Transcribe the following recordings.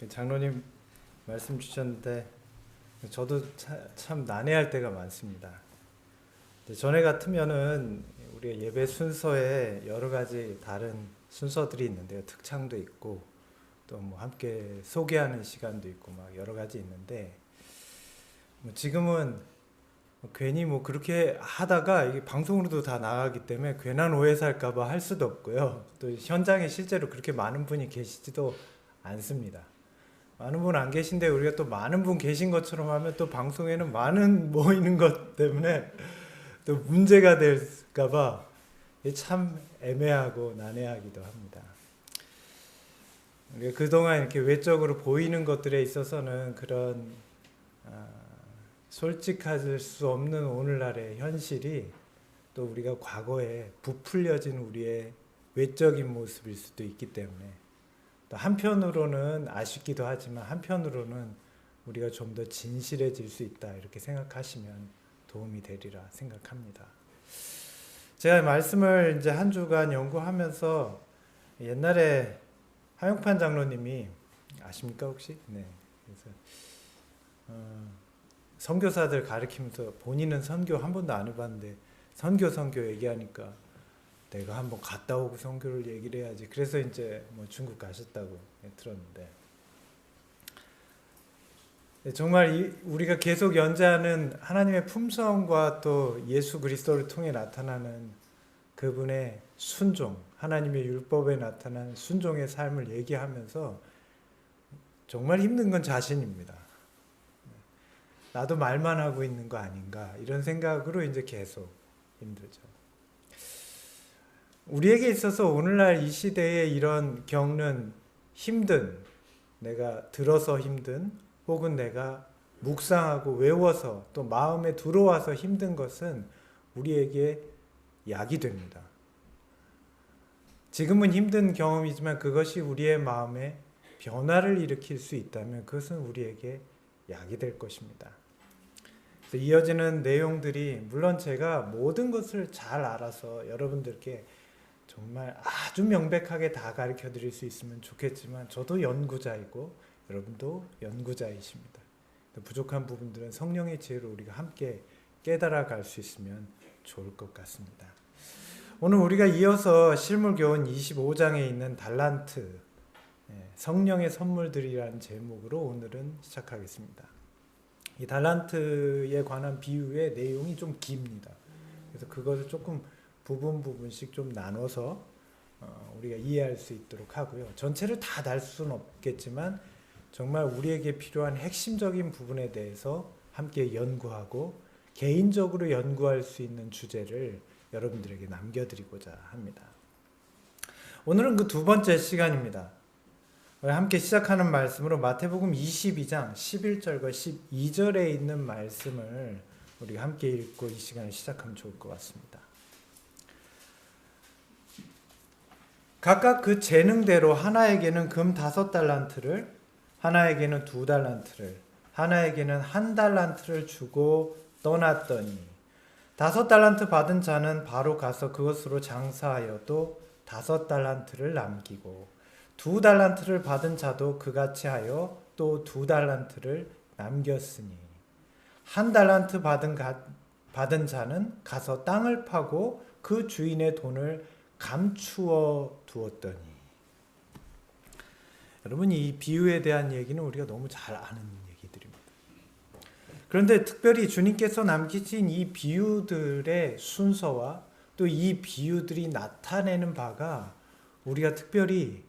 장로님 말씀 주셨는데 저도 참 난해할 때가 많습니다. 전에 같으면은 우리가 예배 순서에 여러 가지 다른 순서들이 있는데요. 특창도 있고 또 뭐 함께 소개하는 시간도 있고 막 여러 가지 있는데 지금은 괜히 뭐 그렇게 하다가 이게 방송으로도 다 나가기 때문에 괜한 오해 살까봐 할 수도 없고요. 또 현장에 실제로 그렇게 많은 분이 계시지도 않습니다. 많은 분 안 계신데 우리가 또 많은 분 계신 것처럼 하면 또 방송에는 많은 모이는 것 때문에 또 문제가 될까봐 참 애매하고 난해하기도 합니다. 우리가 그동안 이렇게 외적으로 보이는 것들에 있어서는 그런 솔직할 수 없는 오늘날의 현실이 또 우리가 과거에 부풀려진 우리의 외적인 모습일 수도 있기 때문에 또 한편으로는 아쉽기도 하지만 한편으로는 우리가 좀 더 진실해질 수 있다 이렇게 생각하시면 도움이 되리라 생각합니다. 제가 말씀을 이제 한 주간 연구하면서 옛날에 하용판 장로님이 아십니까 혹시? 네. 그래서 선교사들 가르치면서 본인은 선교 한 번도 안 해봤는데 선교 얘기하니까 내가 한번 갔다 오고 선교를 얘기를 해야지. 그래서 이제 뭐 중국 가셨다고 들었는데 정말 우리가 계속 연자하는 하나님의 품성과 또 예수 그리스도를 통해 나타나는 그분의 순종, 하나님의 율법에 나타난 순종의 삶을 얘기하면서 정말 힘든 건 자신입니다. 나도 말만 하고 있는 거 아닌가 이런 생각으로 이제 계속 힘들죠. 우리에게 있어서 오늘날 이 시대에 이런 겪는 힘든, 내가 들어서 힘든 혹은 내가 묵상하고 외워서 또 마음에 들어와서 힘든 것은 우리에게 약이 됩니다. 지금은 힘든 경험이지만 그것이 우리의 마음에 변화를 일으킬 수 있다면 그것은 우리에게 약이 될 것입니다. 그래서 이어지는 내용들이 물론 제가 모든 것을 잘 알아서 여러분들께 정말 아주 명백하게 다 가르쳐 드릴 수 있으면 좋겠지만 저도 연구자이고 여러분도 연구자이십니다. 부족한 부분들은 성령의 지혜로 우리가 함께 깨달아 갈 수 있으면 좋을 것 같습니다. 오늘 우리가 이어서 실물교훈 25장에 있는 달란트, 성령의 선물들이라는 제목으로 오늘은 시작하겠습니다. 이 달란트에 관한 비유의 내용이 좀 깁니다. 그래서 그것을 조금 부분씩 좀 나눠서 우리가 이해할 수 있도록 하고요. 전체를 다 달 수는 없겠지만 정말 우리에게 필요한 핵심적인 부분에 대해서 함께 연구하고 개인적으로 연구할 수 있는 주제를 여러분들에게 남겨드리고자 합니다. 오늘은 그 두 번째 시간입니다. 함께 시작하는 말씀으로 마태복음 22장 11절과 12절에 있는 말씀을 우리가 함께 읽고 이 시간을 시작하면 좋을 것 같습니다. 각각 그 재능대로 하나에게는 금 5달란트를, 하나에게는 2달란트를, 하나에게는 1달란트를 주고 떠났더니 5달란트 받은 자는 바로 가서 그것으로 장사하여 또 5달란트를 남기고 2달란트를 받은 자도 그같이 하여 또 2달란트를 남겼으니 1달란트 받은 자는 가서 땅을 파고 그 주인의 돈을 감추어 두었더니. 여러분, 이 비유에 대한 얘기는 우리가 너무 잘 아는 얘기들입니다. 그런데 특별히 주님께서 남기신 이 비유들의 순서와 또 이 비유들이 나타내는 바가 우리가 특별히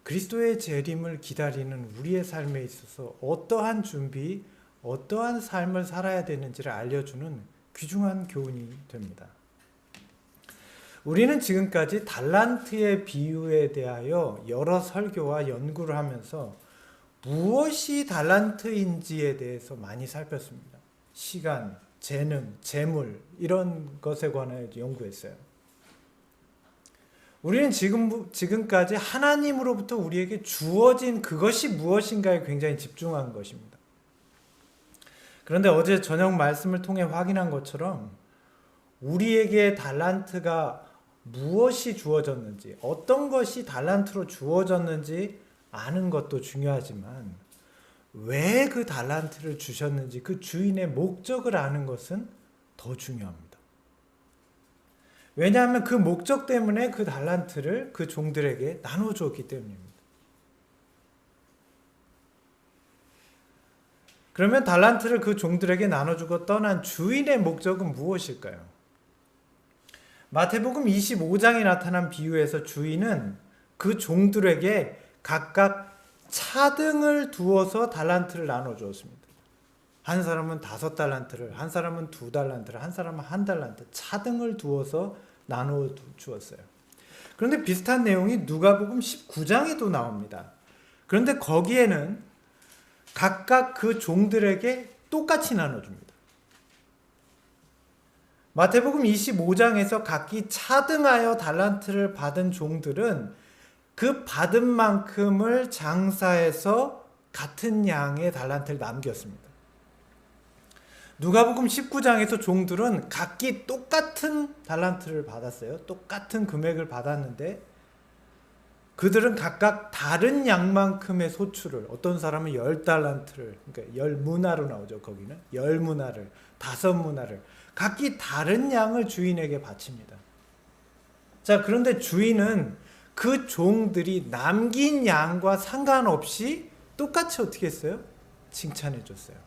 그리스도의 재림을 기다리는 우리의 삶에 있어서 어떠한 준비, 어떠한 삶을 살아야 되는지를 알려주는 귀중한 교훈이 됩니다. 우리는 지금까지 달란트의 비유에 대하여 여러 설교와 연구를 하면서 무엇이 달란트인지에 대해서 많이 살폈습니다. 시간, 재능, 재물 이런 것에 관하여 연구했어요. 우리는 지금까지 하나님으로부터 우리에게 주어진 그것이 무엇인가에 굉장히 집중한 것입니다. 그런데 어제 저녁 말씀을 통해 확인한 것처럼 우리에게 달란트가 무엇이 주어졌는지, 어떤 것이 달란트로 주어졌는지 아는 것도 중요하지만 왜 그 달란트를 주셨는지 그 주인의 목적을 아는 것은 더 중요합니다. 왜냐하면 그 목적 때문에 그 달란트를 그 종들에게 나눠주었기 때문입니다. 그러면 달란트를 그 종들에게 나눠주고 떠난 주인의 목적은 무엇일까요? 마태복음 25장에 나타난 비유에서 주인은 그 종들에게 각각 차등을 두어서 달란트를 나눠주었습니다. 한 사람은 5달란트를, 한 사람은 2달란트를, 한 사람은 1달란트 차등을 두어서 나누어 주었어요. 그런데 비슷한 내용이 누가복음 19장에도 나옵니다. 그런데 거기에는 각각 그 종들에게 똑같이 나눠줍니다. 마태복음 25장에서 각기 차등하여 달란트를 받은 종들은 그 받은 만큼을 장사해서 같은 양의 달란트를 남겼습니다. 누가복음 19장에서 종들은 각기 똑같은 달란트를 받았어요. 똑같은 금액을 받았는데 그들은 각각 다른 양만큼의 소출을, 어떤 사람은 10달란트를, 그러니까 10문화로 나오죠. 거기는 10문화를, 5문화를 각기 다른 양을 주인에게 바칩니다. 자, 그런데 주인은 그 종들이 남긴 양과 상관없이 똑같이 어떻게 했어요? 칭찬해 줬어요.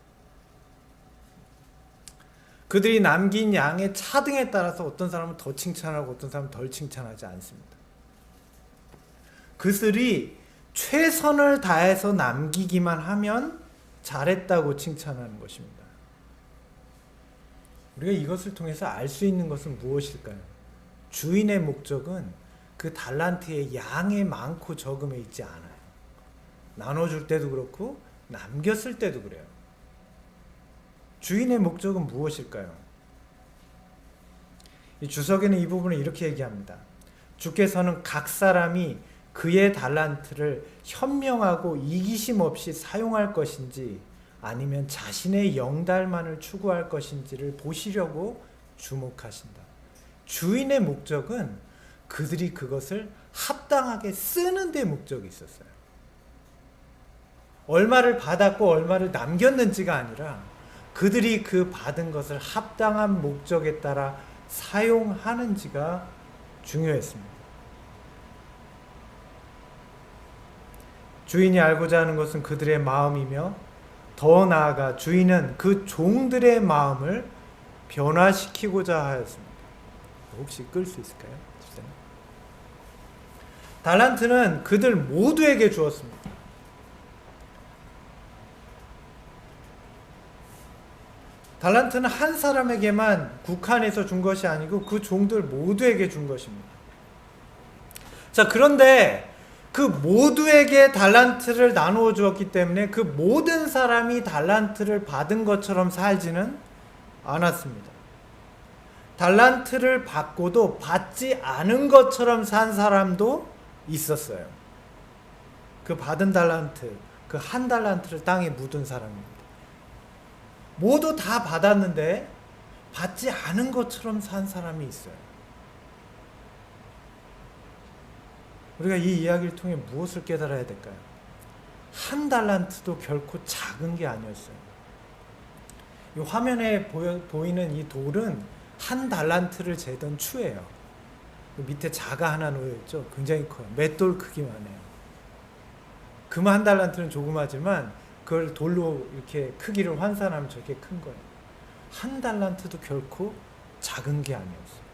그들이 남긴 양의 차등에 따라서 어떤 사람은 더 칭찬하고 어떤 사람은 덜 칭찬하지 않습니다. 그들이 최선을 다해서 남기기만 하면 잘했다고 칭찬하는 것입니다. 우리가 이것을 통해서 알 수 있는 것은 무엇일까요? 주인의 목적은 그 달란트의 양의 많고 적음에 있지 않아요. 나눠줄 때도 그렇고 남겼을 때도 그래요. 주인의 목적은 무엇일까요? 이 주석에는 이 부분을 이렇게 얘기합니다. 주께서는 각 사람이 그의 달란트를 현명하고 이기심 없이 사용할 것인지 아니면 자신의 영달만을 추구할 것인지를 보시려고 주목하신다. 주인의 목적은 그들이 그것을 합당하게 쓰는 데 목적이 있었어요. 얼마를 받았고 얼마를 남겼는지가 아니라 그들이 그 받은 것을 합당한 목적에 따라 사용하는지가 중요했습니다. 주인이 알고자 하는 것은 그들의 마음이며 더 나아가 주인은 그 종들의 마음을 변화시키고자 하였습니다. 혹시 끌 수 있을까요? 달란트는 그들 모두에게 주었습니다. 달란트는 한 사람에게만 국한해서 준 것이 아니고 그 종들 모두에게 준 것입니다. 자, 그런데 그 모두에게 달란트를 나누어 주었기 때문에 그 모든 사람이 달란트를 받은 것처럼 살지는 않았습니다. 달란트를 받고도 받지 않은 것처럼 산 사람도 있었어요. 그 받은 달란트, 그 1달란트를 땅에 묻은 사람입니다. 모두 다 받았는데 받지 않은 것처럼 산 사람이 있어요. 우리가 이 이야기를 통해 무엇을 깨달아야 될까요? 1달란트도 결코 작은 게 아니었어요. 이 화면에 보이는 이 돌은 1달란트를 재던 추예요. 밑에 자가 하나 놓여있죠. 굉장히 커요. 맷돌 크기만 해요. 금 1달란트는 조그마지만 그걸 돌로 이렇게 크기를 환산하면 저렇게 큰 거예요. 1달란트도 결코 작은 게 아니었어요.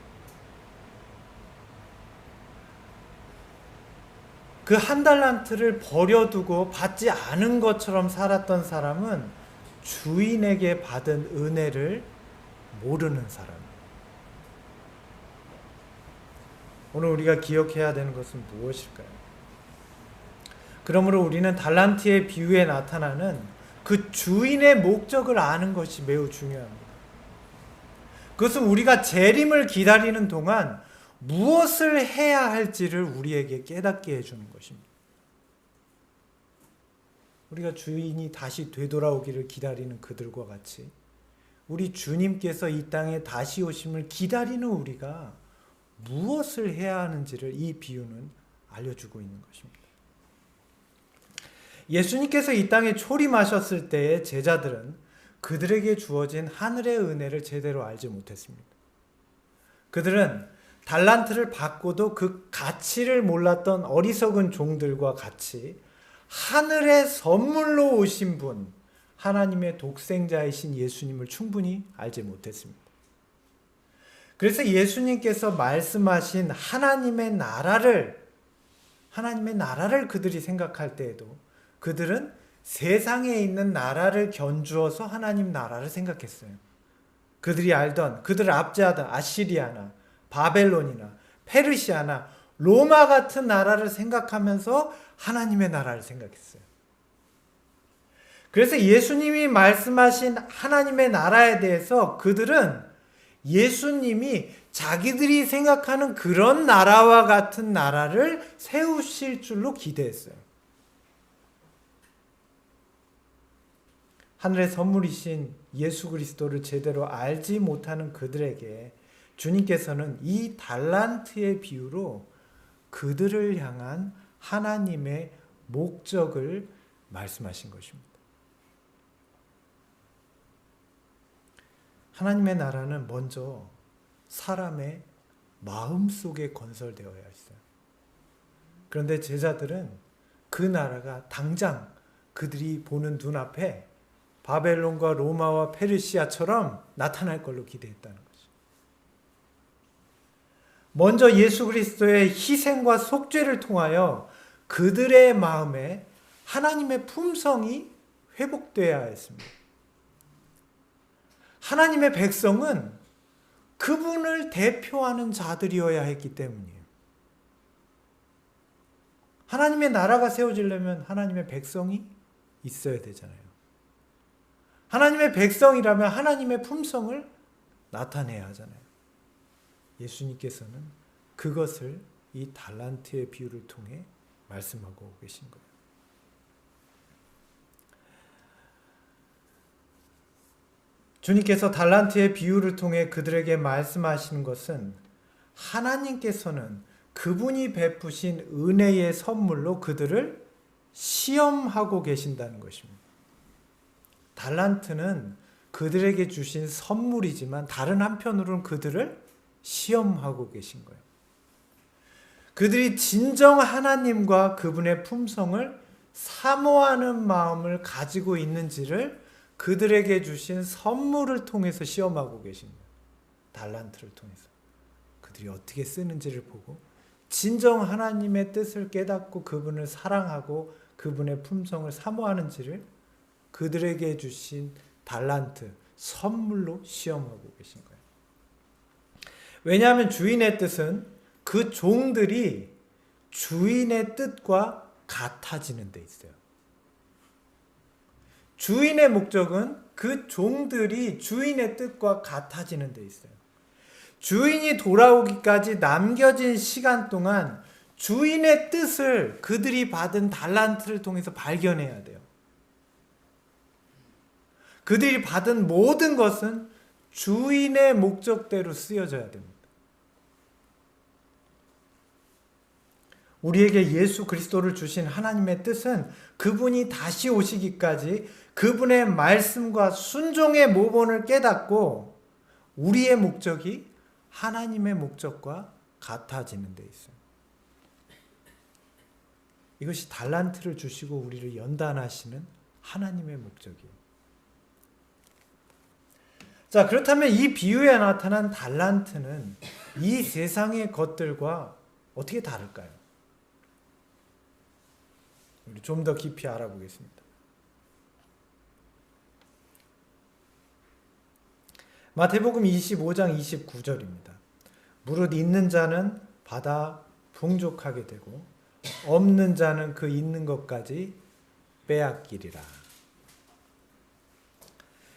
그 1달란트를 버려두고 받지 않은 것처럼 살았던 사람은 주인에게 받은 은혜를 모르는 사람이에요. 오늘 우리가 기억해야 되는 것은 무엇일까요? 그러므로 우리는 달란트의 비유에 나타나는 그 주인의 목적을 아는 것이 매우 중요합니다. 그것은 우리가 재림을 기다리는 동안 무엇을 해야 할지를 우리에게 깨닫게 해주는 것입니다. 우리가 주인이 다시 되돌아오기를 기다리는 그들과 같이 우리 주님께서 이 땅에 다시 오심을 기다리는 우리가 무엇을 해야 하는지를 이 비유는 알려주고 있는 것입니다. 예수님께서 이 땅에 초림하셨을 때의 제자들은 그들에게 주어진 하늘의 은혜를 제대로 알지 못했습니다. 그들은 달란트를 받고도 그 가치를 몰랐던 어리석은 종들과 같이 하늘의 선물로 오신 분, 하나님의 독생자이신 예수님을 충분히 알지 못했습니다. 그래서 예수님께서 말씀하신 하나님의 나라를 그들이 생각할 때에도 그들은 세상에 있는 나라를 견주어서 하나님 나라를 생각했어요. 그들이 알던, 그들을 압제하던 아시리아나 바벨론이나 페르시아나 로마 같은 나라를 생각하면서 하나님의 나라를 생각했어요. 그래서 예수님이 말씀하신 하나님의 나라에 대해서 그들은 예수님이 자기들이 생각하는 그런 나라와 같은 나라를 세우실 줄로 기대했어요. 하늘의 선물이신 예수 그리스도를 제대로 알지 못하는 그들에게 주님께서는 이 달란트의 비유로 그들을 향한 하나님의 목적을 말씀하신 것입니다. 하나님의 나라는 먼저 사람의 마음속에 건설되어야 했어요. 그런데 제자들은 그 나라가 당장 그들이 보는 눈앞에 바벨론과 로마와 페르시아처럼 나타날 걸로 기대했다는 거죠. 먼저 예수 그리스도의 희생과 속죄를 통하여 그들의 마음에 하나님의 품성이 회복되어야 했습니다. 하나님의 백성은 그분을 대표하는 자들이어야 했기 때문이에요. 하나님의 나라가 세워지려면 하나님의 백성이 있어야 되잖아요. 하나님의 백성이라면 하나님의 품성을 나타내야 하잖아요. 예수님께서는 그것을 이 달란트의 비유를 통해 말씀하고 계신 거예요. 주님께서 달란트의 비유를 통해 그들에게 말씀하시는 것은 하나님께서는 그분이 베푸신 은혜의 선물로 그들을 시험하고 계신다는 것입니다. 달란트는 그들에게 주신 선물이지만 다른 한편으로는 그들을 시험하고 계신 거예요. 그들이 진정 하나님과 그분의 품성을 사모하는 마음을 가지고 있는지를 그들에게 주신 선물을 통해서 시험하고 계신 거예요. 달란트를 통해서. 그들이 어떻게 쓰는지를 보고 진정 하나님의 뜻을 깨닫고 그분을 사랑하고 그분의 품성을 사모하는지를 그들에게 주신 달란트, 선물로 시험하고 계신 거예요. 왜냐하면 주인의 뜻은 그 종들이 주인의 뜻과 같아지는 데 있어요. 주인의 목적은 그 종들이 주인의 뜻과 같아지는 데 있어요. 주인이 돌아오기까지 남겨진 시간 동안 주인의 뜻을 그들이 받은 달란트를 통해서 발견해야 돼요. 그들이 받은 모든 것은 주인의 목적대로 쓰여져야 됩니다. 우리에게 예수 그리스도를 주신 하나님의 뜻은 그분이 다시 오시기까지 그분의 말씀과 순종의 모본을 깨닫고 우리의 목적이 하나님의 목적과 같아지는 데 있어요. 이것이 달란트를 주시고 우리를 연단하시는 하나님의 목적이에요. 자, 그렇다면 이 비유에 나타난 달란트는 이 세상의 것들과 어떻게 다를까요? 우리 좀 더 깊이 알아보겠습니다. 마태복음 25장 29절입니다. 무릇 있는 자는 받아 풍족하게 되고 없는 자는 그 있는 것까지 빼앗기리라.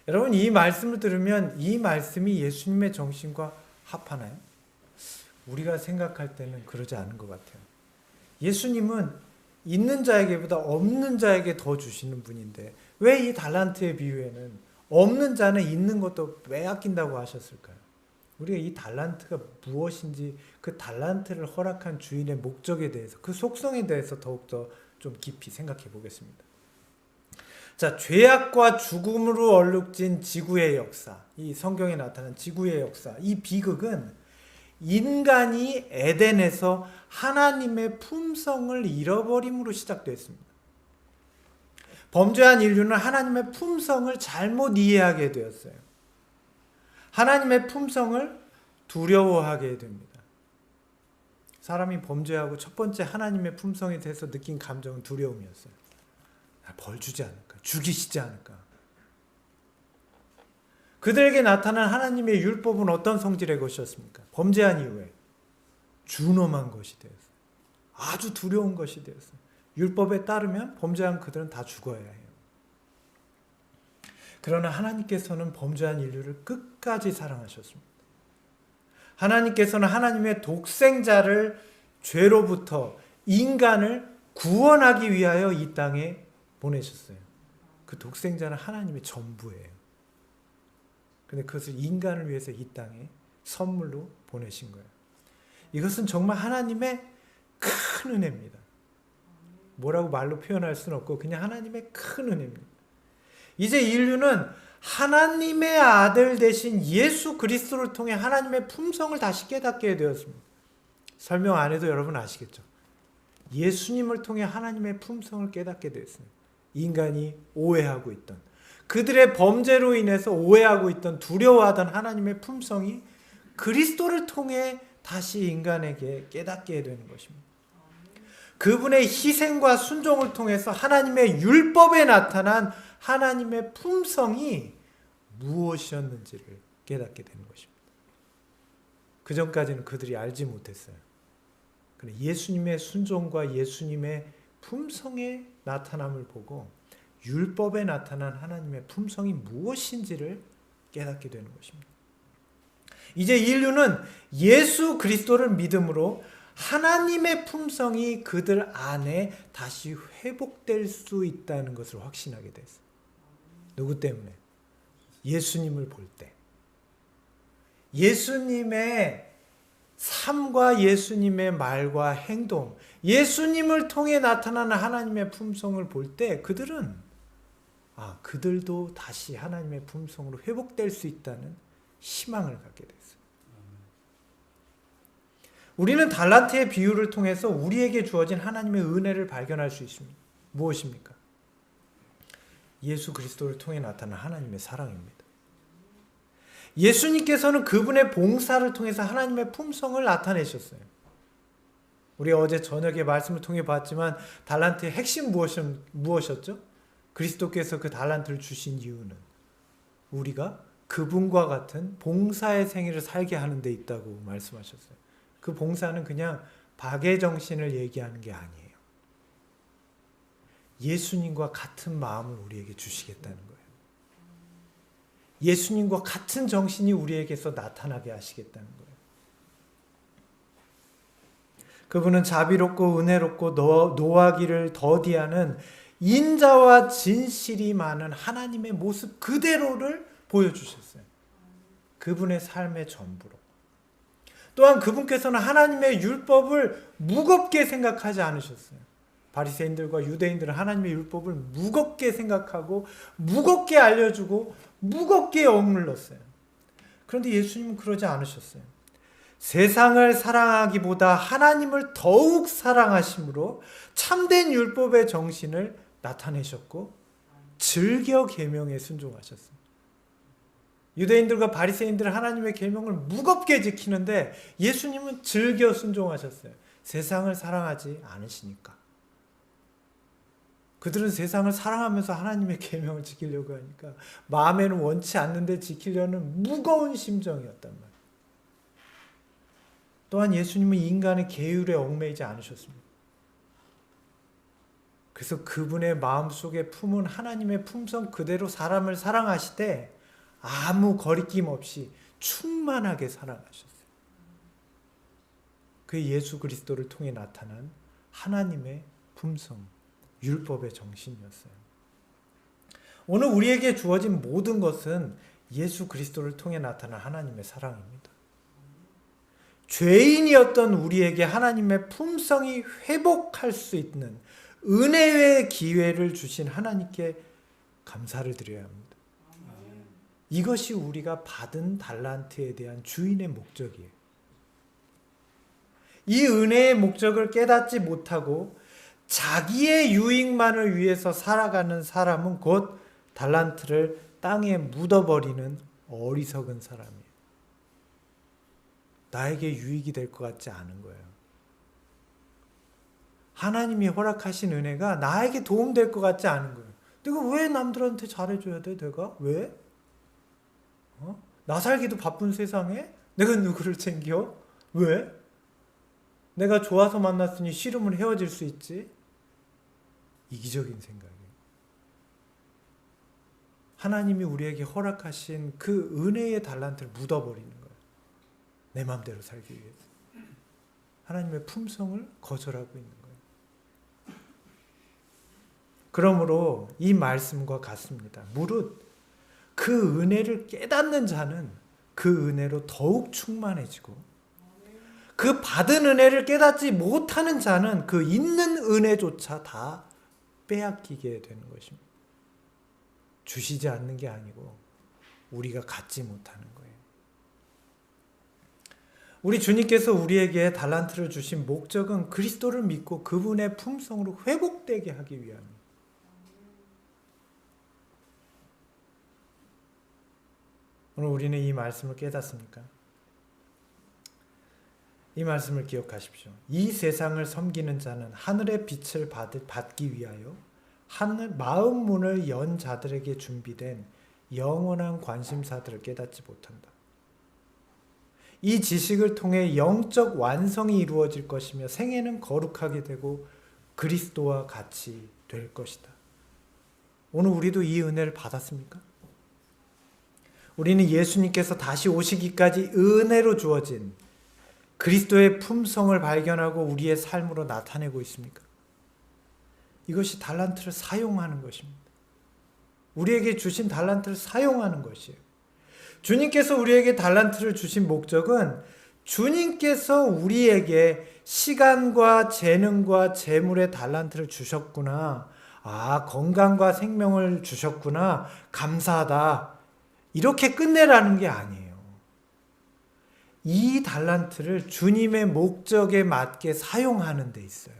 여러분, 이 말씀을 들으면 이 말씀이 예수님의 정신과 합하나요? 우리가 생각할 때는 그러지 않은 것 같아요. 예수님은 있는 자에게보다 없는 자에게 더 주시는 분인데 왜 이 달란트의 비유에는 없는 자는 있는 것도 빼앗긴다고 하셨을까요? 우리가 이 달란트가 무엇인지 그 달란트를 허락한 주인의 목적에 대해서 그 속성에 대해서 더욱더 좀 깊이 생각해 보겠습니다. 자, 죄악과 죽음으로 얼룩진 지구의 역사, 이 성경에 나타난 지구의 역사, 이 비극은 인간이 에덴에서 하나님의 품성을 잃어버림으로 시작됐습니다. 범죄한 인류는 하나님의 품성을 잘못 이해하게 되었어요. 하나님의 품성을 두려워하게 됩니다. 사람이 범죄하고 첫 번째 하나님의 품성에 대해서 느낀 감정은 두려움이었어요. 벌 주지 않을까? 죽이시지 않을까? 그들에게 나타난 하나님의 율법은 어떤 성질의 것이었습니까? 범죄한 이후에 준엄한 것이 되었어요. 아주 두려운 것이 되었어요. 율법에 따르면 범죄한 그들은 다 죽어야 해요. 그러나 하나님께서는 범죄한 인류를 끝까지 사랑하셨습니다. 하나님께서는 하나님의 독생자를 죄로부터 인간을 구원하기 위하여 이 땅에 보내셨어요. 그 독생자는 하나님의 전부예요. 근데 그것을 인간을 위해서 이 땅에 선물로 보내신 거예요. 이것은 정말 하나님의 큰 은혜입니다. 뭐라고 말로 표현할 수는 없고 그냥 하나님의 큰 은혜입니다. 이제 인류는 하나님의 아들 되신 예수 그리스도를 통해 하나님의 품성을 다시 깨닫게 되었습니다. 설명 안 해도 여러분 아시겠죠? 예수님을 통해 하나님의 품성을 깨닫게 되었습니다. 인간이 오해하고 있던, 그들의 범죄로 인해서 오해하고 있던, 두려워하던 하나님의 품성이 그리스도를 통해 다시 인간에게 깨닫게 되는 것입니다. 그분의 희생과 순종을 통해서 하나님의 율법에 나타난 하나님의 품성이 무엇이었는지를 깨닫게 되는 것입니다. 그 전까지는 그들이 알지 못했어요. 그런데 예수님의 순종과 예수님의 품성의 나타남을 보고 율법에 나타난 하나님의 품성이 무엇인지를 깨닫게 되는 것입니다. 이제 인류는 예수 그리스도를 믿음으로 하나님의 품성이 그들 안에 다시 회복될 수 있다는 것을 확신하게 됐어요. 누구 때문에? 예수님을 볼 때. 예수님의 삶과 예수님의 말과 행동, 예수님을 통해 나타나는 하나님의 품성을 볼 때 그들은 그들도 다시 하나님의 품성으로 회복될 수 있다는 희망을 갖게 됐어요. 우리는 달란트의 비유를 통해서 우리에게 주어진 하나님의 은혜를 발견할 수 있습니다. 무엇입니까? 예수 그리스도를 통해 나타난 하나님의 사랑입니다. 예수님께서는 그분의 봉사를 통해서 하나님의 품성을 나타내셨어요. 우리 어제 저녁에 말씀을 통해 봤지만 달란트의 핵심 무엇이었죠? 그리스도께서 그 달란트를 주신 이유는 우리가 그분과 같은 봉사의 생애를 살게 하는 데 있다고 말씀하셨어요. 그 봉사는 그냥 박애 정신을 얘기하는 게 아니에요. 예수님과 같은 마음을 우리에게 주시겠다는 거예요. 예수님과 같은 정신이 우리에게서 나타나게 하시겠다는 거예요. 그분은 자비롭고 은혜롭고 노하기를 더디하는 인자와 진실이 많은 하나님의 모습 그대로를 보여주셨어요. 그분의 삶의 전부로. 또한 그분께서는 하나님의 율법을 무겁게 생각하지 않으셨어요. 바리새인들과 유대인들은 하나님의 율법을 무겁게 생각하고 무겁게 알려주고 무겁게 억눌렀어요. 그런데 예수님은 그러지 않으셨어요. 세상을 사랑하기보다 하나님을 더욱 사랑하심으로 참된 율법의 정신을 나타내셨고 즐겨 계명에 순종하셨어요. 유대인들과 바리새인들은 하나님의 계명을 무겁게 지키는데 예수님은 즐겨 순종하셨어요. 세상을 사랑하지 않으시니까. 그들은 세상을 사랑하면서 하나님의 계명을 지키려고 하니까 마음에는 원치 않는데 지키려는 무거운 심정이었단 말이에요. 또한 예수님은 인간의 계율에 얽매이지 않으셨습니다. 그래서 그분의 마음속에 품은 하나님의 품성 그대로 사람을 사랑하시되 아무 거리낌 없이 충만하게 사랑하셨어요. 그게 예수 그리스도를 통해 나타난 하나님의 품성, 율법의 정신이었어요. 오늘 우리에게 주어진 모든 것은 예수 그리스도를 통해 나타난 하나님의 사랑입니다. 죄인이었던 우리에게 하나님의 품성이 회복할 수 있는 은혜의 기회를 주신 하나님께 감사를 드려야 합니다. 이것이 우리가 받은 달란트에 대한 주인의 목적이에요. 이 은혜의 목적을 깨닫지 못하고 자기의 유익만을 위해서 살아가는 사람은 곧 달란트를 땅에 묻어버리는 어리석은 사람이에요. 나에게 유익이 될 것 같지 않은 거예요. 하나님이 허락하신 은혜가 나에게 도움될 것 같지 않은 거예요. 내가 왜 남들한테 잘해줘야 돼? 내가? 왜? 나 살기도 바쁜 세상에 내가 누구를 챙겨? 왜? 내가 좋아서 만났으니 싫으면 헤어질 수 있지? 이기적인 생각이에요. 하나님이 우리에게 허락하신 그 은혜의 달란트를 묻어버리는 거예요. 내 마음대로 살기 위해서. 하나님의 품성을 거절하고 있는 거예요. 그러므로 이 말씀과 같습니다. 무릇 그 은혜를 깨닫는 자는 그 은혜로 더욱 충만해지고, 그 받은 은혜를 깨닫지 못하는 자는 그 있는 은혜조차 다 빼앗기게 되는 것입니다. 주시지 않는 게 아니고 우리가 갖지 못하는 거예요. 우리 주님께서 우리에게 달란트를 주신 목적은 그리스도를 믿고 그분의 품성으로 회복되게 하기 위함입니다. 오늘 우리는 이 말씀을 깨닫습니까? 이 말씀을 기억하십시오. 이 세상을 섬기는 자는 하늘의 빛을 받기 위하여 마음 문을 연 자들에게 준비된 영원한 관심사들을 깨닫지 못한다. 이 지식을 통해 영적 완성이 이루어질 것이며 생애는 거룩하게 되고 그리스도와 같이 될 것이다. 오늘 우리도 이 은혜를 받았습니까? 우리는 예수님께서 다시 오시기까지 은혜로 주어진 그리스도의 품성을 발견하고 우리의 삶으로 나타내고 있습니까? 이것이 달란트를 사용하는 것입니다. 우리에게 주신 달란트를 사용하는 것이에요. 주님께서 우리에게 달란트를 주신 목적은 주님께서 우리에게 시간과 재능과 재물의 달란트를 주셨구나. 건강과 생명을 주셨구나. 감사하다. 이렇게 끝내라는 게 아니에요. 이 달란트를 주님의 목적에 맞게 사용하는 데 있어요.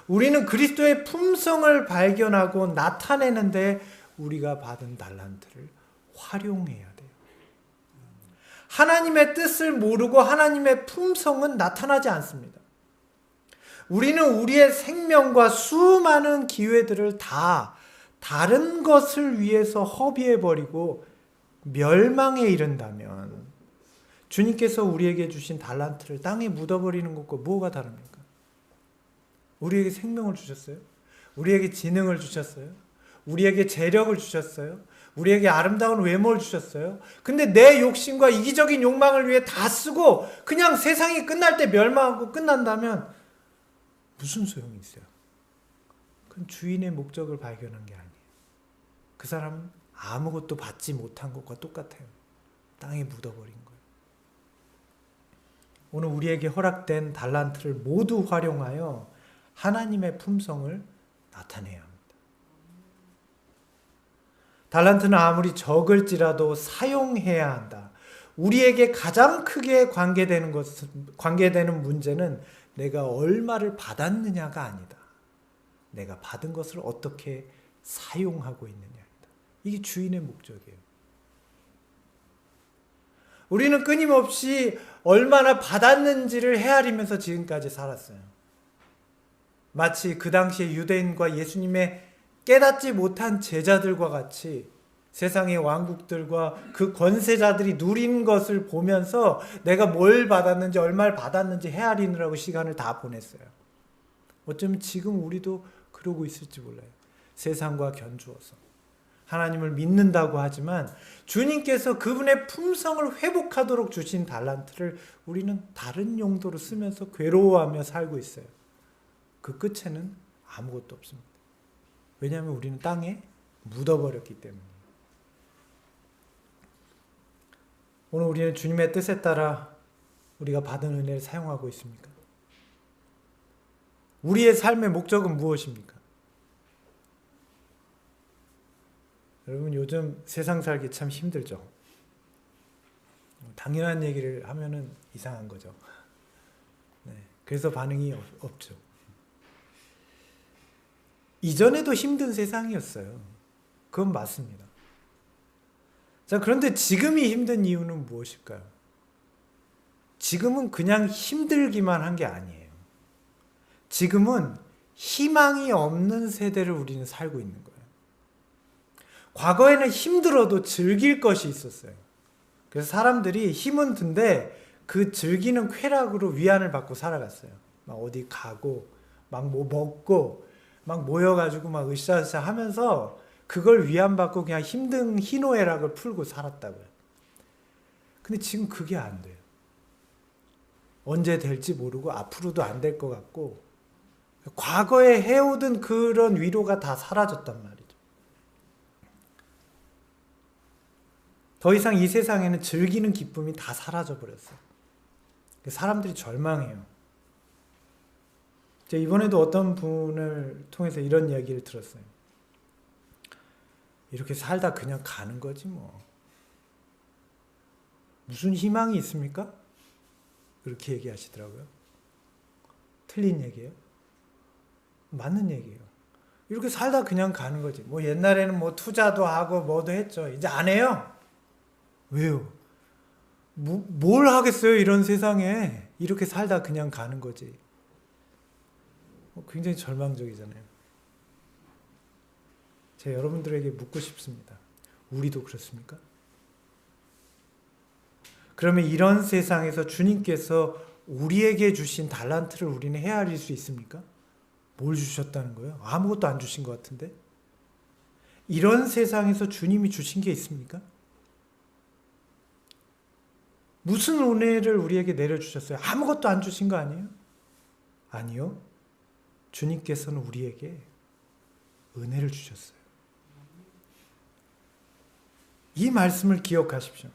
우리는 그리스도의 품성을 발견하고 나타내는데 우리가 받은 달란트를 활용해야 돼요. 하나님의 뜻을 모르고 하나님의 품성은 나타나지 않습니다. 우리는 우리의 생명과 수많은 기회들을 다 다른 것을 위해서 허비해버리고 멸망에 이른다면 주님께서 우리에게 주신 달란트를 땅에 묻어버리는 것과 뭐가 다릅니까? 우리에게 생명을 주셨어요. 우리에게 지능을 주셨어요. 우리에게 재력을 주셨어요. 우리에게 아름다운 외모를 주셨어요. 근데 내 욕심과 이기적인 욕망을 위해 다 쓰고 그냥 세상이 끝날 때 멸망하고 끝난다면 무슨 소용이 있어요? 그건 주인의 목적을 발견한 게 아니에요. 그 사람은 아무것도 받지 못한 것과 똑같아요. 땅에 묻어버린 거예요. 오늘 우리에게 허락된 달란트를 모두 활용하여 하나님의 품성을 나타내야 합니다. 달란트는 아무리 적을지라도 사용해야 한다. 우리에게 가장 크게 관계되는 문제는 내가 얼마를 받았느냐가 아니다. 내가 받은 것을 어떻게 사용하고 있느냐이다. 이게 주인의 목적이에요. 우리는 끊임없이 얼마나 받았는지를 헤아리면서 지금까지 살았어요. 마치 그 당시에 유대인과 예수님의 깨닫지 못한 제자들과 같이 세상의 왕국들과 그 권세자들이 누린 것을 보면서 내가 뭘 받았는지 얼마를 받았는지 헤아리느라고 시간을 다 보냈어요. 어쩌면 지금 우리도 그러고 있을지 몰라요. 세상과 견주어서 하나님을 믿는다고 하지만 주님께서 그분의 품성을 회복하도록 주신 달란트를 우리는 다른 용도로 쓰면서 괴로워하며 살고 있어요. 그 끝에는 아무것도 없습니다. 왜냐하면 우리는 땅에 묻어버렸기 때문이에요. 오늘 우리는 주님의 뜻에 따라 우리가 받은 은혜를 사용하고 있습니까? 우리의 삶의 목적은 무엇입니까? 여러분 요즘 세상 살기 참 힘들죠. 당연한 얘기를 하면은 이상한 거죠. 네, 그래서 반응이 없죠. 이전에도 힘든 세상이었어요. 그건 맞습니다. 자, 그런데 지금이 힘든 이유는 무엇일까요? 지금은 그냥 힘들기만 한 게 아니에요. 지금은 희망이 없는 세대를 우리는 살고 있는 거예요. 과거에는 힘들어도 즐길 것이 있었어요. 그래서 사람들이 힘은 든데 그 즐기는 쾌락으로 위안을 받고 살아갔어요. 막 어디 가고, 막 뭐 먹고, 막 모여가지고 막 으쌰으쌰 하면서 그걸 위안받고 그냥 힘든 희노애락을 풀고 살았다고요. 근데 지금 그게 안 돼요. 언제 될지 모르고 앞으로도 안 될 것 같고 과거에 해오던 그런 위로가 다 사라졌단 말이죠. 더 이상 이 세상에는 즐기는 기쁨이 다 사라져버렸어요. 사람들이 절망해요. 제가 이번에도 어떤 분을 통해서 이런 이야기를 들었어요. 이렇게 살다 그냥 가는 거지 뭐. 무슨 희망이 있습니까? 그렇게 얘기하시더라고요. 틀린 얘기예요? 맞는 얘기예요. 이렇게 살다 그냥 가는 거지. 뭐 옛날에는 뭐 투자도 하고 뭐도 했죠. 이제 안 해요. 왜요? 뭘 하겠어요? 이런 세상에. 이렇게 살다 그냥 가는 거지. 굉장히 절망적이잖아요. 제가 여러분들에게 묻고 싶습니다. 우리도 그렇습니까? 그러면 이런 세상에서 주님께서 우리에게 주신 달란트를 우리는 헤아릴 수 있습니까? 뭘 주셨다는 거예요? 아무것도 안 주신 것 같은데? 이런 세상에서 주님이 주신 게 있습니까? 무슨 은혜를 우리에게 내려주셨어요? 아무것도 안 주신 거 아니에요? 아니요. 주님께서는 우리에게 은혜를 주셨어요. 이 말씀을 기억하십시오.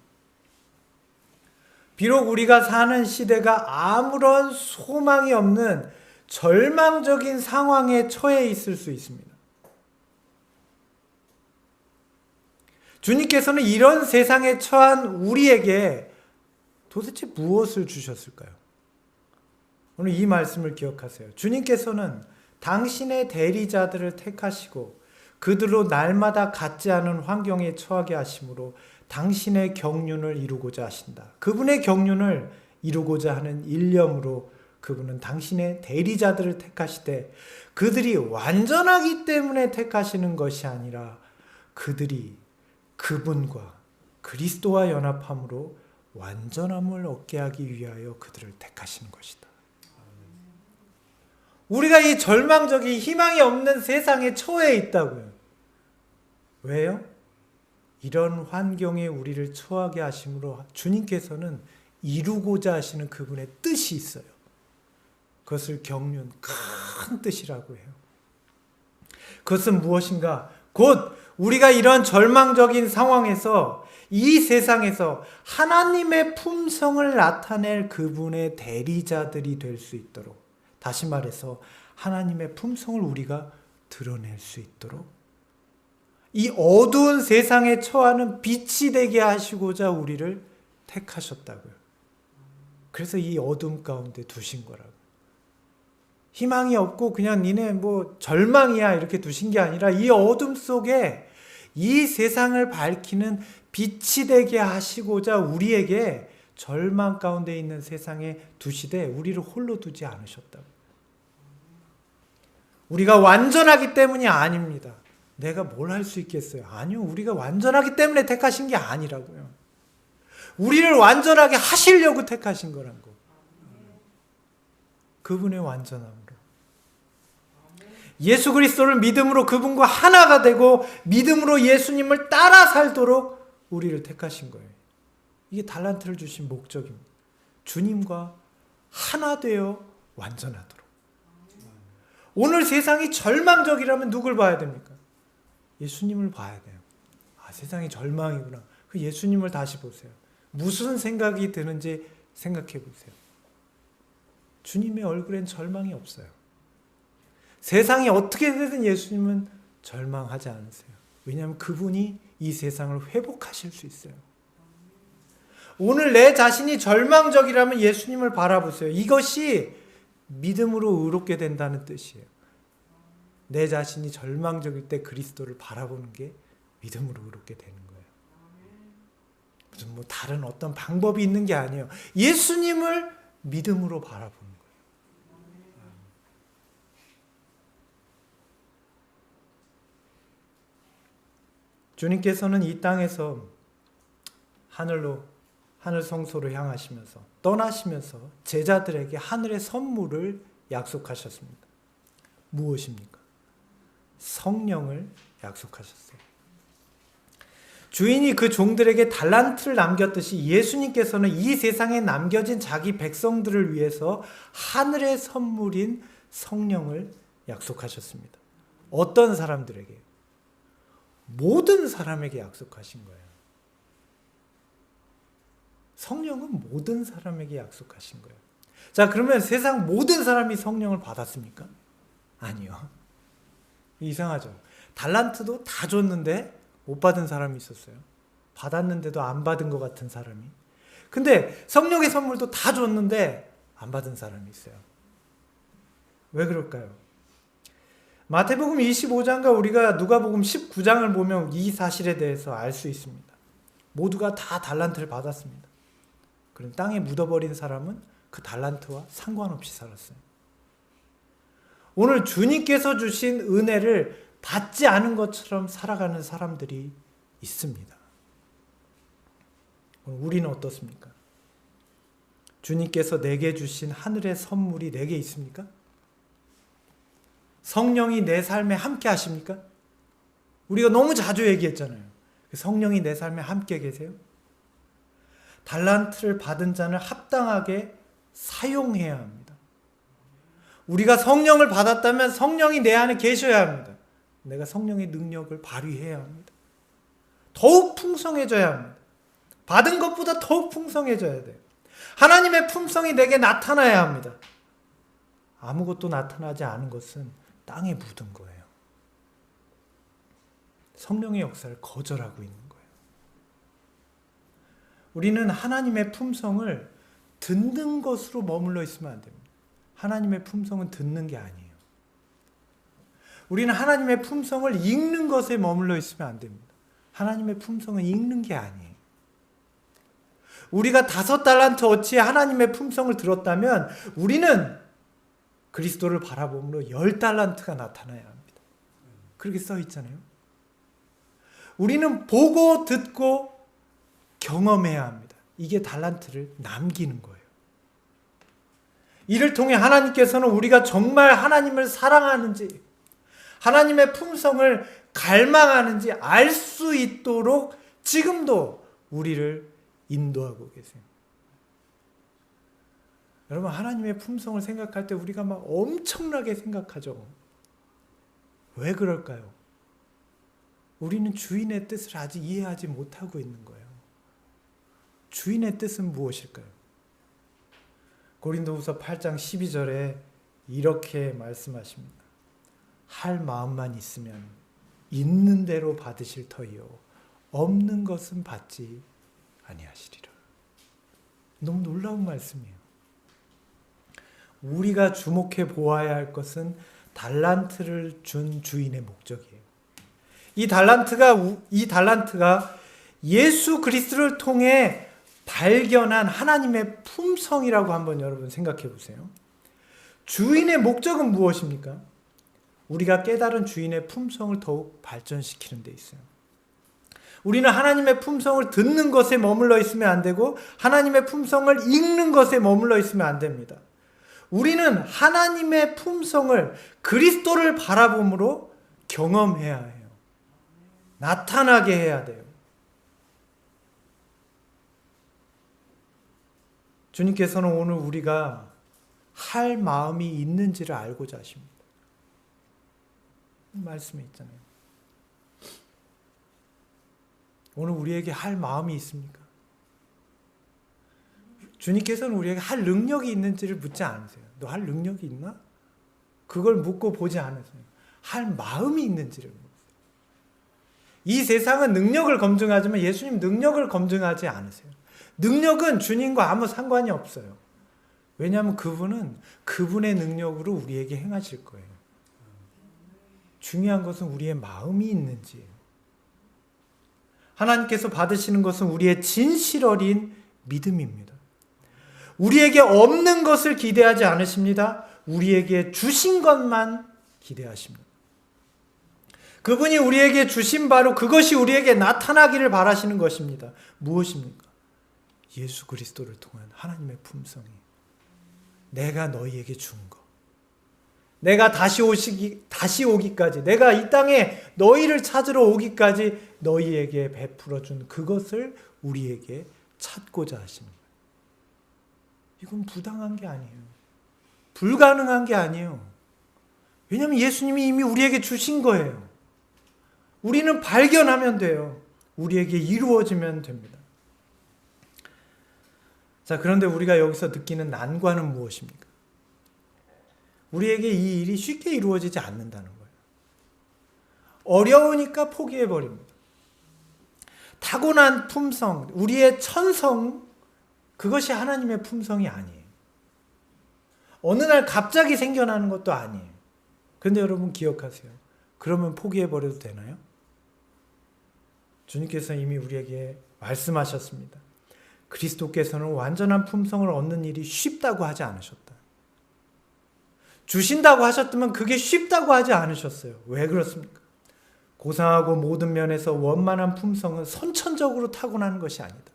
비록 우리가 사는 시대가 아무런 소망이 없는 절망적인 상황에 처해 있을 수 있습니다. 주님께서는 이런 세상에 처한 우리에게 도대체 무엇을 주셨을까요? 오늘 이 말씀을 기억하세요. 주님께서는 당신의 대리자들을 택하시고 그들로 날마다 같지 않은 환경에 처하게 하심으로 당신의 경륜을 이루고자 하신다. 그분의 경륜을 이루고자 하는 일념으로 그분은 당신의 대리자들을 택하시되 그들이 완전하기 때문에 택하시는 것이 아니라 그들이 그분과 그리스도와 연합함으로 완전함을 얻게 하기 위하여 그들을 택하시는 것이다. 우리가 이 절망적인 희망이 없는 세상에 처해 있다고요. 왜요? 이런 환경에 우리를 처하게 하심으로 주님께서는 이루고자 하시는 그분의 뜻이 있어요. 그것을 경륜, 큰 뜻이라고 해요. 그것은 무엇인가? 곧 우리가 이런 절망적인 상황에서 이 세상에서 하나님의 품성을 나타낼 그분의 대리자들이 될 수 있도록, 다시 말해서 하나님의 품성을 우리가 드러낼 수 있도록 이 어두운 세상에 처하는 빛이 되게 하시고자 우리를 택하셨다고요. 그래서 이 어둠 가운데 두신 거라고. 희망이 없고 그냥 니네 뭐 절망이야 이렇게 두신 게 아니라 이 어둠 속에 이 세상을 밝히는 빛이 되게 하시고자 우리에게 절망 가운데 있는 세상에 두시되 우리를 홀로 두지 않으셨다고. 우리가 완전하기 때문이 아닙니다. 내가 뭘 할 수 있겠어요? 아니요. 우리가 완전하기 때문에 택하신 게 아니라고요. 우리를 완전하게 하시려고 택하신 거란 거. 그분의 완전함으로. 예수 그리스도를 믿음으로 그분과 하나가 되고 믿음으로 예수님을 따라 살도록 우리를 택하신 거예요. 이게 달란트를 주신 목적입니다. 주님과 하나 되어 완전하도록. 오늘 세상이 절망적이라면 누굴 봐야 됩니까? 예수님을 봐야 돼요. 아, 세상이 절망이구나. 그 예수님을 다시 보세요. 무슨 생각이 드는지 생각해 보세요. 주님의 얼굴엔 절망이 없어요. 세상이 어떻게 되든 예수님은 절망하지 않으세요. 왜냐하면 그분이 이 세상을 회복하실 수 있어요. 오늘 내 자신이 절망적이라면 예수님을 바라보세요. 이것이 믿음으로 의롭게 된다는 뜻이에요. 내 자신이 절망적일 때 그리스도를 바라보는 게 믿음으로 의롭게 되는 거예요. 무슨 뭐 다른 어떤 방법이 있는 게 아니에요. 예수님을 믿음으로 바라보는 거예요. 주님께서는 이 땅에서 하늘 성소로 향하시면서 떠나시면서 제자들에게 하늘의 선물을 약속하셨습니다. 무엇입니까? 성령을 약속하셨어요. 주인이 그 종들에게 달란트를 남겼듯이 예수님께서는 이 세상에 남겨진 자기 백성들을 위해서 하늘의 선물인 성령을 약속하셨습니다. 어떤 사람들에게? 모든 사람에게 약속하신 거예요. 성령은 모든 사람에게 약속하신 거예요. 자, 그러면 세상 모든 사람이 성령을 받았습니까? 아니요. 이상하죠. 달란트도 다 줬는데 못 받은 사람이 있었어요. 받았는데도 안 받은 것 같은 사람이. 근데 성령의 선물도 다 줬는데 안 받은 사람이 있어요. 왜 그럴까요? 마태복음 25장과 우리가 누가복음 19장을 보면 이 사실에 대해서 알 수 있습니다. 모두가 다 달란트를 받았습니다. 그럼 땅에 묻어버린 사람은 그 달란트와 상관없이 살았어요. 오늘 주님께서 주신 은혜를 받지 않은 것처럼 살아가는 사람들이 있습니다. 우리는 어떻습니까? 주님께서 내게 주신 하늘의 선물이 내게 있습니까? 성령이 내 삶에 함께 하십니까? 우리가 너무 자주 얘기했잖아요. 성령이 내 삶에 함께 계세요? 달란트를 받은 자는 합당하게 사용해야 합니다. 우리가 성령을 받았다면 성령이 내 안에 계셔야 합니다. 내가 성령의 능력을 발휘해야 합니다. 더욱 풍성해져야 합니다. 받은 것보다 더욱 풍성해져야 돼요. 하나님의 품성이 내게 나타나야 합니다. 아무것도 나타나지 않은 것은 땅에 묻은 거예요. 성령의 역사를 거절하고 있는 거예요. 우리는 하나님의 품성을 듣는 것으로 머물러 있으면 안 됩니다. 하나님의 품성은 듣는 게 아니에요. 우리는 하나님의 품성을 읽는 것에 머물러 있으면 안 됩니다. 하나님의 품성은 읽는 게 아니에요. 우리가 5달란트 어치의 하나님의 품성을 들었다면 우리는 그리스도를 바라봄으로 10달란트가 나타나야 합니다. 그렇게 써 있잖아요. 우리는 보고 듣고 경험해야 합니다. 이게 달란트를 남기는 거예요. 이를 통해 하나님께서는 우리가 정말 하나님을 사랑하는지 하나님의 품성을 갈망하는지 알 수 있도록 지금도 우리를 인도하고 계세요. 여러분, 하나님의 품성을 생각할 때 우리가 막 엄청나게 생각하죠. 왜 그럴까요? 우리는 주인의 뜻을 아직 이해하지 못하고 있는 거예요. 주인의 뜻은 무엇일까요? 고린도후서 8장 12절에 이렇게 말씀하십니다. 할 마음만 있으면 있는 대로 받으실 터이요 없는 것은 받지 아니하시리라. 너무 놀라운 말씀이에요. 우리가 주목해 보아야 할 것은 달란트를 준 주인의 목적이에요. 이 달란트가 예수 그리스도를 통해 발견한 하나님의 품성이라고 한번 여러분 생각해 보세요. 주인의 목적은 무엇입니까? 우리가 깨달은 주인의 품성을 더욱 발전시키는 데 있어요. 우리는 하나님의 품성을 듣는 것에 머물러 있으면 안 되고 하나님의 품성을 읽는 것에 머물러 있으면 안 됩니다. 우리는 하나님의 품성을 그리스도를 바라봄으로 경험해야 해요. 나타나게 해야 돼요. 주님께서는 오늘 우리가 할 마음이 있는지를 알고자 하십니다. 말씀에 있잖아요. 오늘 우리에게 할 마음이 있습니까? 주님께서는 우리에게 할 능력이 있는지를 묻지 않으세요. 너 할 능력이 있나? 그걸 묻고 보지 않으세요. 할 마음이 있는지를 묻으세요. 이 세상은 능력을 검증하지만 예수님 능력을 검증하지 않으세요. 능력은 주님과 아무 상관이 없어요. 왜냐하면 그분은 그분의 능력으로 우리에게 행하실 거예요. 중요한 것은 우리의 마음이 있는지예요. 하나님께서 받으시는 것은 우리의 진실 어린 믿음입니다. 우리에게 없는 것을 기대하지 않으십니다. 우리에게 주신 것만 기대하십니다. 그분이 우리에게 주신 바로 그것이 우리에게 나타나기를 바라시는 것입니다. 무엇입니까? 예수 그리스도를 통한 하나님의 품성이 내가 너희에게 준 것. 내가 다시 오기까지, 내가 이 땅에 너희를 찾으러 오기까지 너희에게 베풀어 준 그것을 우리에게 찾고자 하십니다. 이건 부당한 게 아니에요. 불가능한 게 아니에요. 왜냐하면 예수님이 이미 우리에게 주신 거예요. 우리는 발견하면 돼요. 우리에게 이루어지면 됩니다. 자, 그런데 우리가 여기서 느끼는 난관은 무엇입니까? 우리에게 이 일이 쉽게 이루어지지 않는다는 거예요. 어려우니까 포기해버립니다. 타고난 품성, 우리의 천성, 그것이 하나님의 품성이 아니에요. 어느 날 갑자기 생겨나는 것도 아니에요. 그런데 여러분 기억하세요. 그러면 포기해버려도 되나요? 주님께서 이미 우리에게 말씀하셨습니다. 그리스도께서는 완전한 품성을 얻는 일이 쉽다고 하지 않으셨다. 주신다고 하셨다면 그게 쉽다고 하지 않으셨어요. 왜 그렇습니까? 고상하고 모든 면에서 원만한 품성은 선천적으로 타고나는 것이 아니다.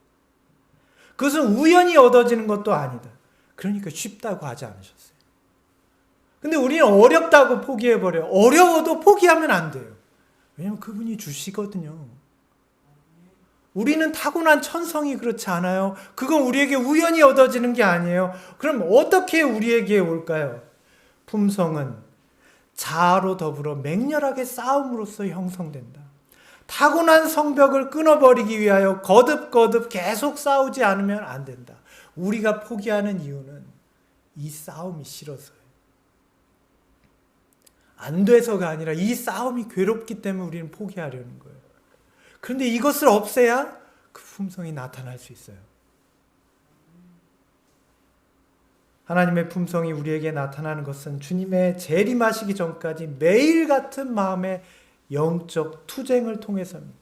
그것은 우연히 얻어지는 것도 아니다. 그러니까 쉽다고 하지 않으셨어요. 근데 우리는 어렵다고 포기해버려요. 어려워도 포기하면 안 돼요. 왜냐하면 그분이 주시거든요. 우리는 타고난 천성이 그렇지 않아요. 그건 우리에게 우연히 얻어지는 게 아니에요. 그럼 어떻게 우리에게 올까요? 품성은 자아로 더불어 맹렬하게 싸움으로써 형성된다. 타고난 성벽을 끊어버리기 위하여 거듭거듭 계속 싸우지 않으면 안 된다. 우리가 포기하는 이유는 이 싸움이 싫어서예요. 안 돼서가 아니라 이 싸움이 괴롭기 때문에 우리는 포기하려는 거예요. 그런데 이것을 없애야 그 품성이 나타날 수 있어요. 하나님의 품성이 우리에게 나타나는 것은 주님의 재림하시기 전까지 매일 같은 마음의 영적 투쟁을 통해서입니다.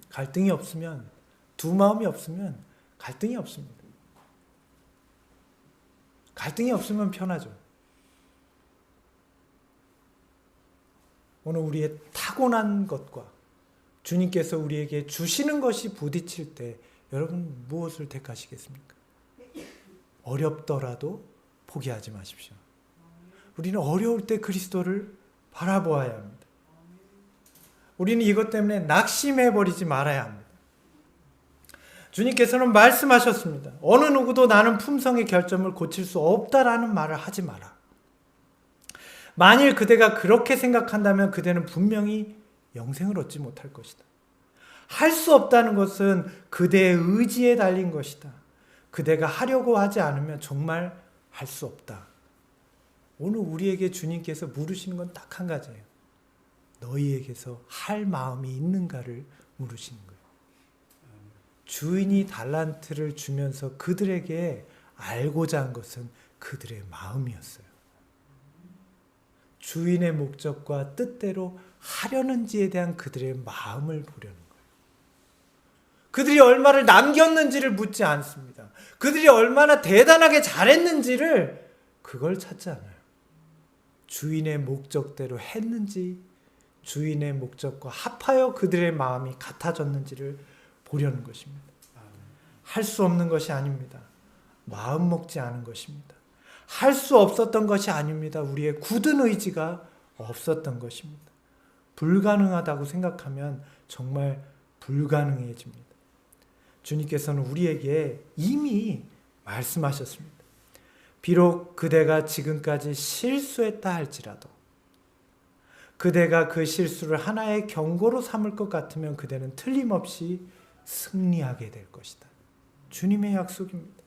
갈등이 없으면, 두 마음이 없으면 갈등이 없습니다. 갈등이 없으면 편하죠. 오늘 우리의 타고난 것과 주님께서 우리에게 주시는 것이 부딪힐 때 여러분 무엇을 택하시겠습니까? 어렵더라도 포기하지 마십시오. 우리는 어려울 때 그리스도를 바라보아야 합니다. 우리는 이것 때문에 낙심해버리지 말아야 합니다. 주님께서는 말씀하셨습니다. 어느 누구도 나는 품성의 결점을 고칠 수 없다라는 말을 하지 마라. 만일 그대가 그렇게 생각한다면 그대는 분명히 영생을 얻지 못할 것이다. 할 수 없다는 것은 그대의 의지에 달린 것이다. 그대가 하려고 하지 않으면 정말 할 수 없다. 오늘 우리에게 주님께서 물으시는 건 딱 한 가지예요. 너희에게서 할 마음이 있는가를 물으시는 거예요. 주인이 달란트를 주면서 그들에게 알고자 한 것은 그들의 마음이었어요. 주인의 목적과 뜻대로 하려는지에 대한 그들의 마음을 보려는 거예요. 그들이 얼마를 남겼는지를 묻지 않습니다. 그들이 얼마나 대단하게 잘했는지를 그걸 찾지 않아요. 주인의 목적대로 했는지, 주인의 목적과 합하여 그들의 마음이 같아졌는지를 보려는 것입니다. 할 수 없는 것이 아닙니다. 마음 먹지 않은 것입니다. 할 수 없었던 것이 아닙니다. 우리의 굳은 의지가 없었던 것입니다. 불가능하다고 생각하면 정말 불가능해집니다. 주님께서는 우리에게 이미 말씀하셨습니다. 비록 그대가 지금까지 실수했다 할지라도 그대가 그 실수를 하나의 경고로 삼을 것 같으면 그대는 틀림없이 승리하게 될 것이다. 주님의 약속입니다.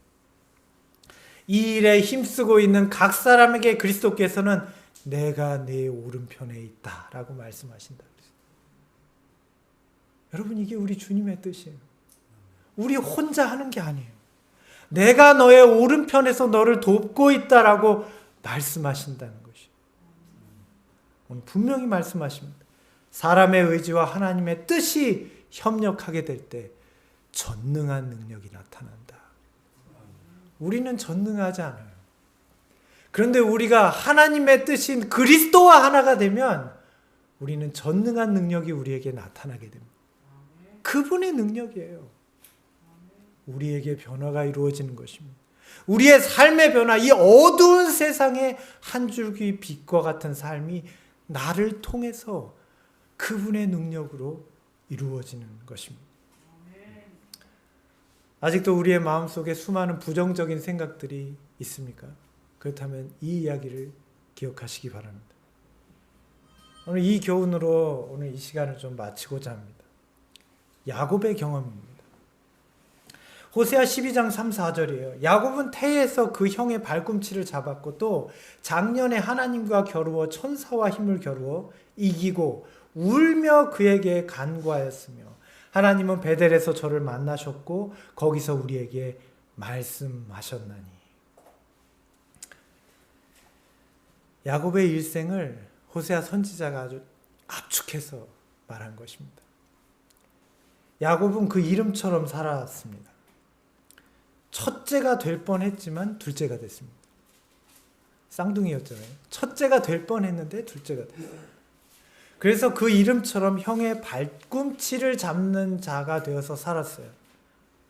이 일에 힘쓰고 있는 각 사람에게 그리스도께서는 내가 네 오른편에 있다 라고 말씀하신다. 여러분, 이게 우리 주님의 뜻이에요. 우리 혼자 하는 게 아니에요. 내가 너의 오른편에서 너를 돕고 있다라고 말씀하신다는 것이에요. 오늘 분명히 말씀하십니다. 사람의 의지와 하나님의 뜻이 협력하게 될 때 전능한 능력이 나타난다. 우리는 전능하지 않아요. 그런데 우리가 하나님의 뜻인 그리스도와 하나가 되면 우리는 전능한 능력이 우리에게 나타나게 됩니다. 그분의 능력이에요. 우리에게 변화가 이루어지는 것입니다. 우리의 삶의 변화, 이 어두운 세상의 한 줄기 빛과 같은 삶이 나를 통해서 그분의 능력으로 이루어지는 것입니다. 아직도 우리의 마음속에 수많은 부정적인 생각들이 있습니까? 그렇다면 이 이야기를 기억하시기 바랍니다. 오늘 이 교훈으로 오늘 이 시간을 좀 마치고자 합니다. 야곱의 경험입니다. 호세아 12장 3, 4절이에요. 야곱은 태에서 그 형의 발꿈치를 잡았고 또 작년에 하나님과 겨루어 천사와 힘을 겨루어 이기고 울며 그에게 간구하였으며 하나님은 베델에서 저를 만나셨고 거기서 우리에게 말씀하셨나니. 야곱의 일생을 호세아 선지자가 아주 압축해서 말한 것입니다. 야곱은 그 이름처럼 살았습니다. 첫째가 될 뻔했지만 둘째가 됐습니다. 쌍둥이였잖아요. 첫째가 될 뻔했는데 둘째가 됐어요. 그래서 그 이름처럼 형의 발꿈치를 잡는 자가 되어서 살았어요.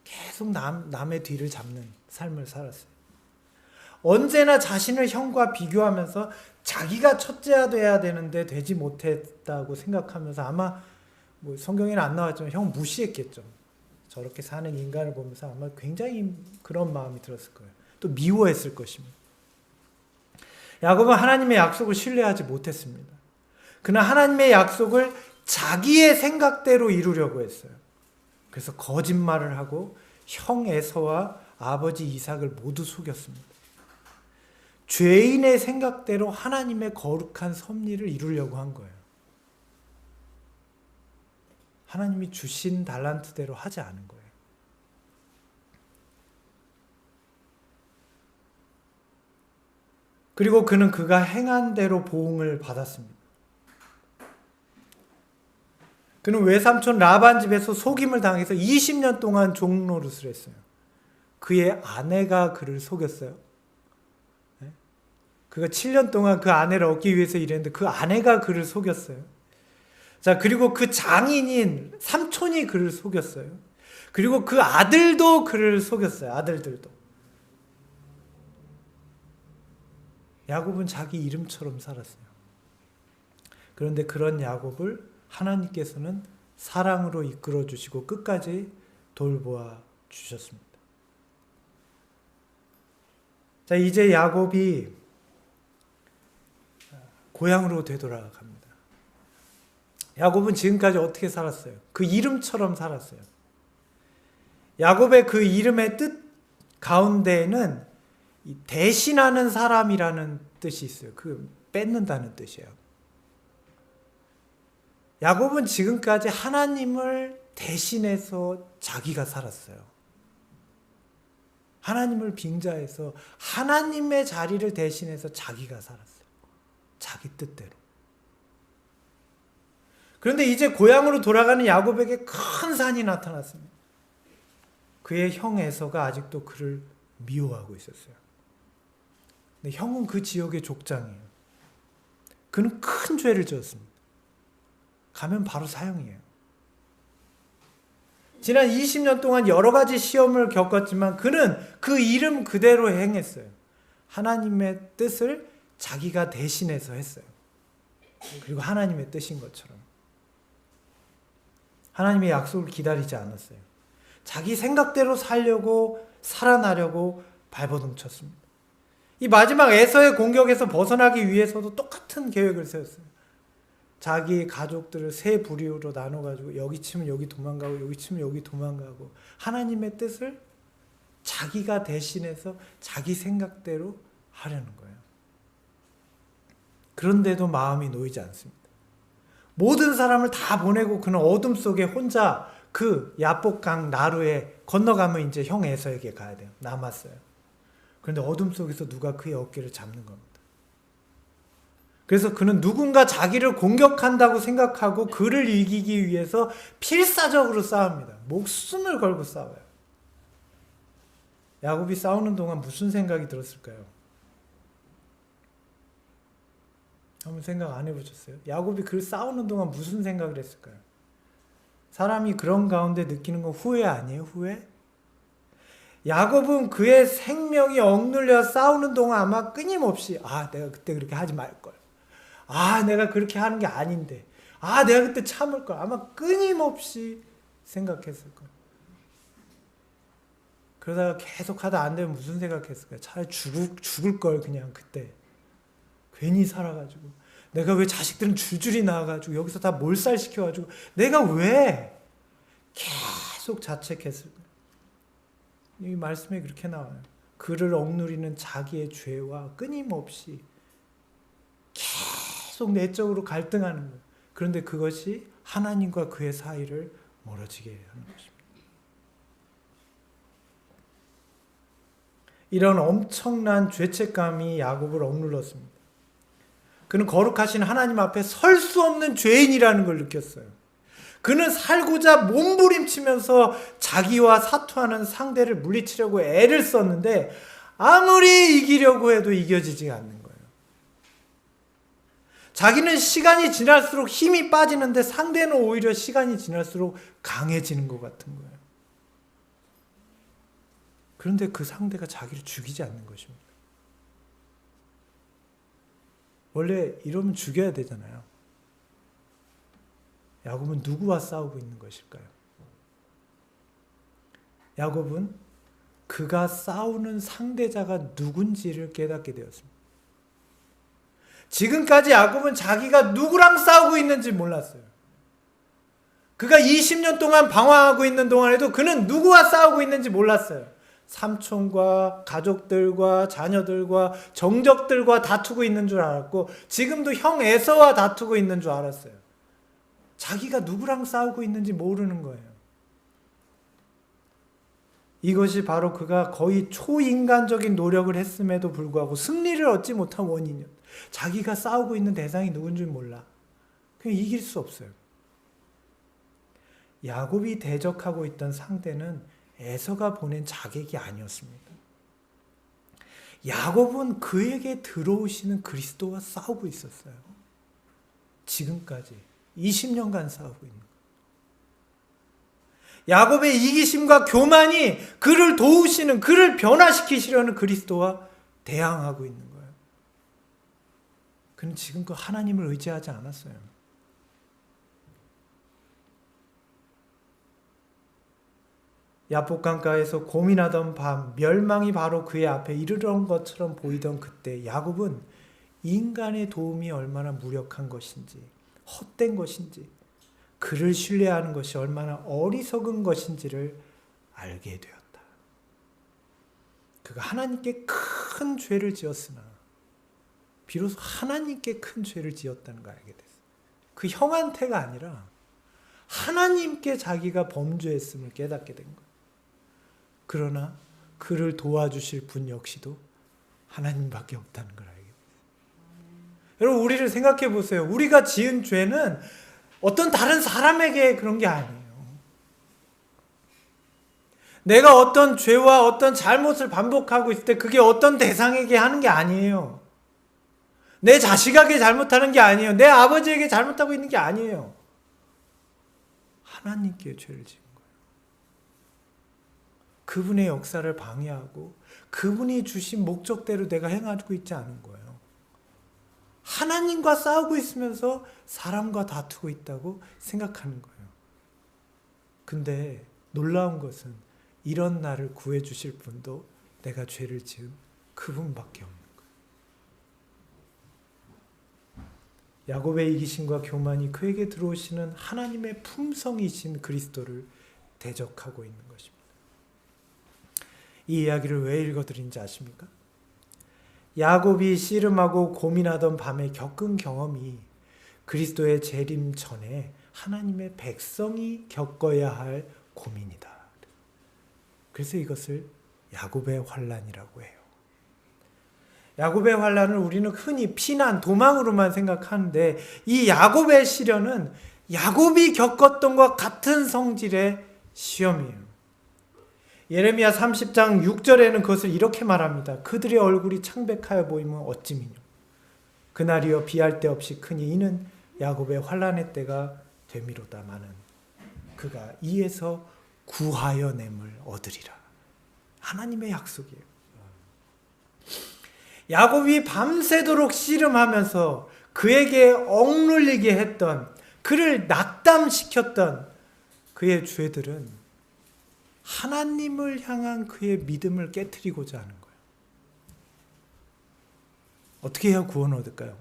계속 남의 뒤를 잡는 삶을 살았어요. 언제나 자신을 형과 비교하면서 자기가 첫째가 돼야 되는데 되지 못했다고 생각하면서 아마 뭐 성경에는 안 나왔지만 형 무시했겠죠. 저렇게 사는 인간을 보면서 아마 굉장히 그런 마음이 들었을 거예요. 또 미워했을 것입니다. 야곱은 하나님의 약속을 신뢰하지 못했습니다. 그러나 하나님의 약속을 자기의 생각대로 이루려고 했어요. 그래서 거짓말을 하고 형 에서와 아버지 이삭을 모두 속였습니다. 죄인의 생각대로 하나님의 거룩한 섭리를 이루려고 한 거예요. 하나님이 주신 달란트대로 하지 않은 거예요. 그리고 그는 그가 행한 대로 보응을 받았습니다. 그는 외삼촌 라반 집에서 속임을 당해서 20년 동안 종노릇을 했어요. 그의 아내가 그를 속였어요. 그가 7년 동안 그 아내를 얻기 위해서 일했는데 그 아내가 그를 속였어요. 자, 그리고 그 장인인 삼촌이 그를 속였어요. 그리고 그 아들도 그를 속였어요. 아들들도. 야곱은 자기 이름처럼 살았어요. 그런데 그런 야곱을 하나님께서는 사랑으로 이끌어 주시고 끝까지 돌보아 주셨습니다. 자, 이제 야곱이 고향으로 되돌아갑니다. 야곱은 지금까지 어떻게 살았어요? 그 이름처럼 살았어요. 야곱의 그 이름의 뜻 가운데에는 대신하는 사람이라는 뜻이 있어요. 그 뺏는다는 뜻이에요. 야곱은 지금까지 하나님을 대신해서 자기가 살았어요. 하나님을 빙자해서 하나님의 자리를 대신해서 자기가 살았어요. 자기 뜻대로. 그런데 이제 고향으로 돌아가는 야곱에게 큰 산이 나타났습니다. 그의 형 에서가 아직도 그를 미워하고 있었어요. 근데 형은 그 지역의 족장이에요. 그는 큰 죄를 지었습니다. 가면 바로 사형이에요. 지난 20년 동안 여러 가지 시험을 겪었지만 그는 그 이름 그대로 행했어요. 하나님의 뜻을 자기가 대신해서 했어요. 그리고 하나님의 뜻인 것처럼. 하나님의 약속을 기다리지 않았어요. 자기 생각대로 살려고 살아나려고 발버둥쳤습니다. 이 마지막 에서의 공격에서 벗어나기 위해서도 똑같은 계획을 세웠어요. 자기 가족들을 세 부류로 나눠가지고 여기 치면 여기 도망가고 여기 치면 여기 도망가고 하나님의 뜻을 자기가 대신해서 자기 생각대로 하려는 거예요. 그런데도 마음이 놓이지 않습니다. 모든 사람을 다 보내고 그는 어둠 속에 혼자 그 야복강 나루에 건너가면 이제 형 에서에게 가야 돼요. 남았어요. 그런데 어둠 속에서 누가 그의 어깨를 잡는 겁니다. 그래서 그는 누군가 자기를 공격한다고 생각하고 그를 이기기 위해서 필사적으로 싸웁니다. 목숨을 걸고 싸워요. 야곱이 싸우는 동안 무슨 생각이 들었을까요? 한번 생각 안 해보셨어요? 야곱이 그 싸우는 동안 무슨 생각을 했을까요? 사람이 그런 가운데 느끼는 건 후회 아니에요? 후회? 야곱은 그의 생명이 억눌려 싸우는 동안 아마 끊임없이 내가 그때 그렇게 하지 말걸. 내가 그렇게 하는 게 아닌데. 내가 그때 참을걸. 아마 끊임없이 생각했을 거예요. 그러다가 계속 하다 안 되면 무슨 생각했을까요? 차라리 죽을 걸 그냥 그때. 괜히 살아가지고. 내가 왜 자식들은 줄줄이 낳아가지고 여기서 다 몰살시켜가지고 내가 왜 계속 자책했을까요? 이 말씀에 그렇게 나와요. 그를 억누리는 자기의 죄와 끊임없이 계속 내적으로 갈등하는 거예요. 그런데 그것이 하나님과 그의 사이를 멀어지게 하는 것입니다. 이런 엄청난 죄책감이 야곱을 억눌렀습니다. 그는 거룩하신 하나님 앞에 설 수 없는 죄인이라는 걸 느꼈어요. 그는 살고자 몸부림치면서 자기와 사투하는 상대를 물리치려고 애를 썼는데 아무리 이기려고 해도 이겨지지 않는 거예요. 자기는 시간이 지날수록 힘이 빠지는데 상대는 오히려 시간이 지날수록 강해지는 것 같은 거예요. 그런데 그 상대가 자기를 죽이지 않는 것입니다. 원래 이러면 죽여야 되잖아요. 야곱은 누구와 싸우고 있는 것일까요? 야곱은 그가 싸우는 상대자가 누군지를 깨닫게 되었습니다. 지금까지 야곱은 자기가 누구랑 싸우고 있는지 몰랐어요. 그가 20년 동안 방황하고 있는 동안에도 그는 누구와 싸우고 있는지 몰랐어요. 삼촌과 가족들과 자녀들과 정적들과 다투고 있는 줄 알았고 지금도 형 에서와 다투고 있는 줄 알았어요. 자기가 누구랑 싸우고 있는지 모르는 거예요. 이것이 바로 그가 거의 초인간적인 노력을 했음에도 불구하고 승리를 얻지 못한 원인이에요. 자기가 싸우고 있는 대상이 누군지 몰라. 그냥 이길 수 없어요. 야곱이 대적하고 있던 상대는 에서가 보낸 자객이 아니었습니다. 야곱은 그에게 들어오시는 그리스도와 싸우고 있었어요. 지금까지 20년간 싸우고 있는 거예요. 야곱의 이기심과 교만이 그를 도우시는, 그를 변화시키시려는 그리스도와 대항하고 있는 거예요. 그는 지금껏 하나님을 의지하지 않았어요. 야복강가에서 고민하던 밤, 멸망이 바로 그의 앞에 이르던 것처럼 보이던 그때 야곱은 인간의 도움이 얼마나 무력한 것인지, 헛된 것인지, 그를 신뢰하는 것이 얼마나 어리석은 것인지를 알게 되었다. 그가 하나님께 큰 죄를 지었으나 비로소 하나님께 큰 죄를 지었다는 걸 알게 됐어요. 그 형한테가 아니라 하나님께 자기가 범죄했음을 깨닫게 된 거예요. 그러나 그를 도와주실 분 역시도 하나님밖에 없다는 걸 알게 됐어요. 여러분, 우리를 생각해 보세요. 우리가 지은 죄는 어떤 다른 사람에게 그런 게 아니에요. 내가 어떤 죄와 어떤 잘못을 반복하고 있을 때 그게 어떤 대상에게 하는 게 아니에요. 내 자식에게 잘못하는 게 아니에요. 내 아버지에게 잘못하고 있는 게 아니에요. 하나님께 죄를 지은 거예요. 그분의 역사를 방해하고 그분이 주신 목적대로 내가 행하고 있지 않은 거예요. 하나님과 싸우고 있으면서 사람과 다투고 있다고 생각하는 거예요. 근데 놀라운 것은 이런 나를 구해주실 분도 내가 죄를 지은 그분밖에 없는 거예요. 야곱의 이기심과 교만이 그에게 들어오시는 하나님의 품성이신 그리스도를 대적하고 있는 것입니다. 이 이야기를 왜 읽어드린지 아십니까? 야곱이 씨름하고 고민하던 밤에 겪은 경험이 그리스도의 재림 전에 하나님의 백성이 겪어야 할 고민이다. 그래서 이것을 야곱의 환난이라고 해요. 야곱의 환난을 우리는 흔히 피난, 도망으로만 생각하는데 이 야곱의 시련은 야곱이 겪었던 것 같은 성질의 시험이에요. 예레미야 30장 6절에는 그것을 이렇게 말합니다. 그들의 얼굴이 창백하여 보이면 어찌미뇨. 그날이여 비할 데 없이 크니 이는 야곱의 환난의 때가 되미로다마는 그가 이에서 구하여 냄을 얻으리라. 하나님의 약속이에요. 야곱이 밤새도록 씨름하면서 그에게 억눌리게 했던, 그를 낙담시켰던 그의 죄들은 하나님을 향한 그의 믿음을 깨트리고자 하는 거예요. 어떻게 해야 구원을 얻을까요?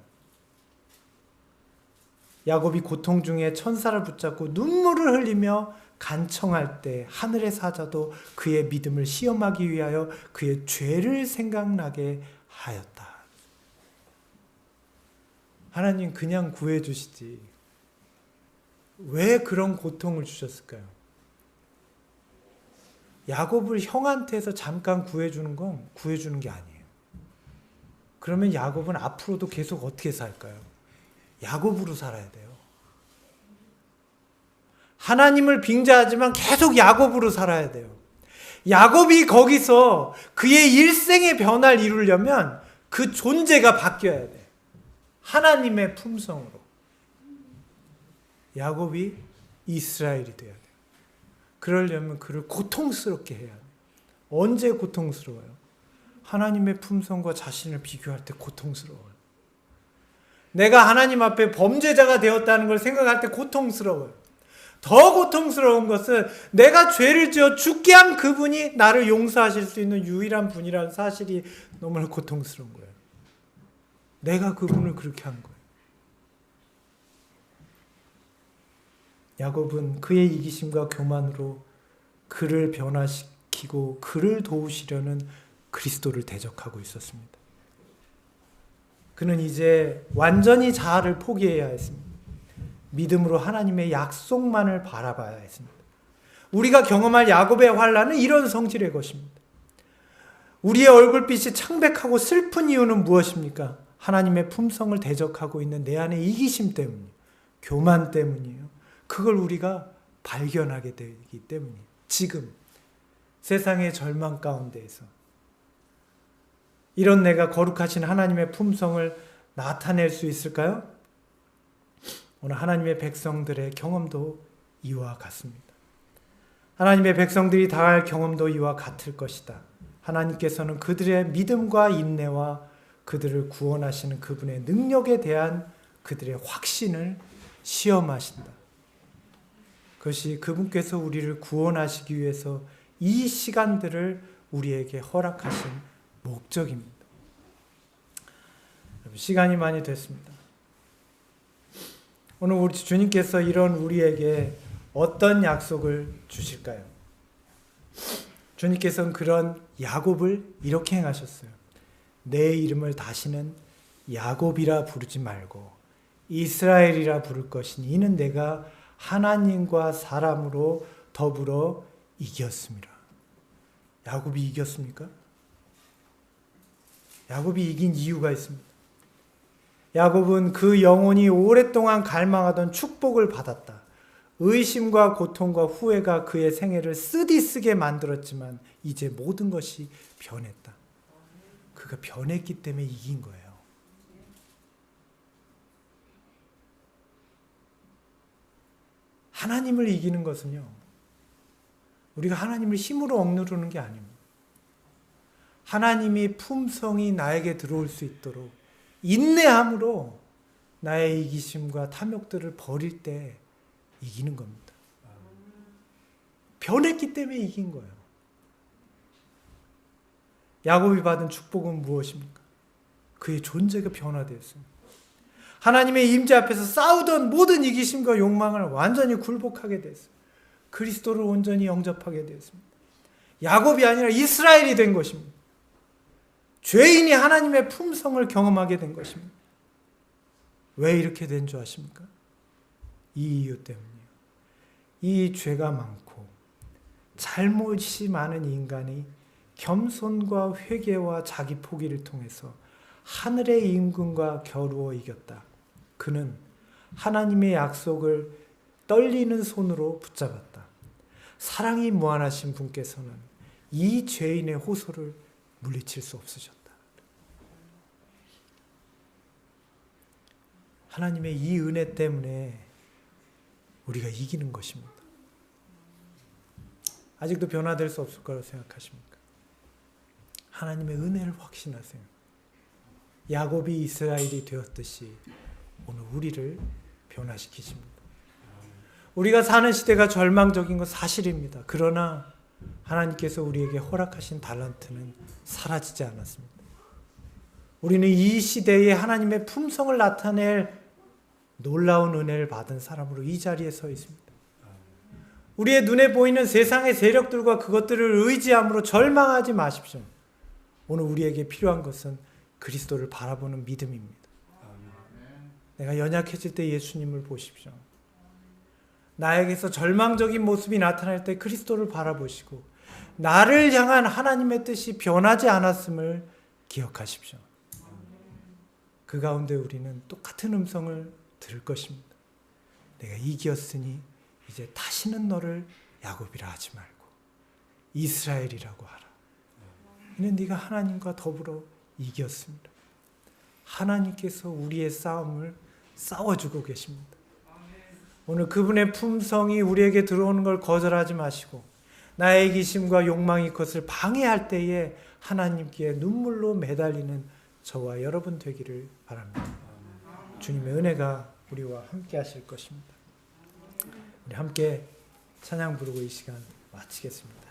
야곱이 고통 중에 천사를 붙잡고 눈물을 흘리며 간청할 때 하늘의 사자도 그의 믿음을 시험하기 위하여 그의 죄를 생각나게 하였다. 하나님 그냥 구해주시지 왜 그런 고통을 주셨을까요? 야곱을 형한테서 잠깐 구해주는 건 구해주는 게 아니에요. 그러면 야곱은 앞으로도 계속 어떻게 살까요? 야곱으로 살아야 돼요. 하나님을 빙자하지만 계속 야곱으로 살아야 돼요. 야곱이 거기서 그의 일생의 변화를 이루려면 그 존재가 바뀌어야 돼. 하나님의 품성으로. 야곱이 이스라엘이 돼야 돼요. 그러려면 그를 고통스럽게 해야 돼요. 언제 고통스러워요? 하나님의 품성과 자신을 비교할 때 고통스러워요. 내가 하나님 앞에 범죄자가 되었다는 걸 생각할 때 고통스러워요. 더 고통스러운 것은 내가 죄를 지어 죽게 한 그분이 나를 용서하실 수 있는 유일한 분이라는 사실이 너무나 고통스러운 거예요. 내가 그분을 그렇게 한 거예요. 야곱은 그의 이기심과 교만으로 그를 변화시키고 그를 도우시려는 그리스도를 대적하고 있었습니다. 그는 이제 완전히 자아를 포기해야 했습니다. 믿음으로 하나님의 약속만을 바라봐야 했습니다. 우리가 경험할 야곱의 환난은 이런 성질의 것입니다. 우리의 얼굴빛이 창백하고 슬픈 이유는 무엇입니까? 하나님의 품성을 대적하고 있는 내 안의 이기심 때문이에요. 교만 때문이에요. 그걸 우리가 발견하게 되기 때문이에요. 지금 세상의 절망 가운데에서 이런 내가 거룩하신 하나님의 품성을 나타낼 수 있을까요? 오늘 하나님의 백성들의 경험도 이와 같습니다. 하나님의 백성들이 당할 경험도 이와 같을 것이다. 하나님께서는 그들의 믿음과 인내와 그들을 구원하시는 그분의 능력에 대한 그들의 확신을 시험하신다. 그것이 그분께서 우리를 구원하시기 위해서 이 시간들을 우리에게 허락하신 목적입니다. 시간이 많이 됐습니다. 오늘 우리 주님께서 이런 우리에게 어떤 약속을 주실까요? 주님께서는 그런 야곱을 이렇게 행하셨어요. 내 이름을 다시는 야곱이라 부르지 말고 이스라엘이라 부를 것이니 이는 내가 하나님과 사람으로 더불어 이겼습니다. 야곱이 이겼습니까? 야곱이 이긴 이유가 있습니다. 야곱은 그 영혼이 오랫동안 갈망하던 축복을 받았다. 의심과 고통과 후회가 그의 생애를 쓰디쓰게 만들었지만 이제 모든 것이 변했다. 그가 변했기 때문에 이긴 거예요. 하나님을 이기는 것은요, 우리가 하나님을 힘으로 억누르는 게 아닙니다. 하나님이 품성이 나에게 들어올 수 있도록 인내함으로 나의 이기심과 탐욕들을 버릴 때 이기는 겁니다. 변했기 때문에 이긴 거예요. 야곱이 받은 축복은 무엇입니까? 그의 존재가 변화되었습니다. 하나님의 임재 앞에서 싸우던 모든 이기심과 욕망을 완전히 굴복하게 됐어요. 그리스도를 온전히 영접하게 되었습니다. 야곱이 아니라 이스라엘이 된 것입니다. 죄인이 하나님의 품성을 경험하게 된 것입니다. 왜 이렇게 된 줄 아십니까? 이 이유 때문이에요. 이 죄가 많고 잘못이 많은 인간이 겸손과 회개와 자기 포기를 통해서 하늘의 임금과 겨루어 이겼다. 그는 하나님의 약속을 떨리는 손으로 붙잡았다. 사랑이 무한하신 분께서는 이 죄인의 호소를 물리칠 수 없으셨다. 하나님의 이 은혜 때문에 우리가 이기는 것입니다. 아직도 변화될 수 없을 거라고 생각하십니까? 하나님의 은혜를 확신하세요. 야곱이 이스라엘이 되었듯이 오늘 우리를 변화시키십니다. 우리가 사는 시대가 절망적인 건 사실입니다. 그러나 하나님께서 우리에게 허락하신 달란트는 사라지지 않았습니다. 우리는 이 시대에 하나님의 품성을 나타낼 놀라운 은혜를 받은 사람으로 이 자리에 서 있습니다. 우리의 눈에 보이는 세상의 세력들과 그것들을 의지함으로 절망하지 마십시오. 오늘 우리에게 필요한 것은 그리스도를 바라보는 믿음입니다. 내가 연약해질 때 예수님을 보십시오. 나에게서 절망적인 모습이 나타날 때 그리스도를 바라보시고 나를 향한 하나님의 뜻이 변하지 않았음을 기억하십시오. 그 가운데 우리는 똑같은 음성을 들을 것입니다. 내가 이겼으니 이제 다시는 너를 야곱이라 하지 말고 이스라엘이라고 하라. 이는 네가 하나님과 더불어 이겼습니다. 하나님께서 우리의 싸움을 싸워주고 계십니다. 오늘 그분의 품성이 우리에게 들어오는 걸 거절하지 마시고 나의 이기심과 욕망이 그것을 방해할 때에 하나님께 눈물로 매달리는 저와 여러분 되기를 바랍니다. 주님의 은혜가 우리와 함께 하실 것입니다. 우리 함께 찬양 부르고 이 시간 마치겠습니다.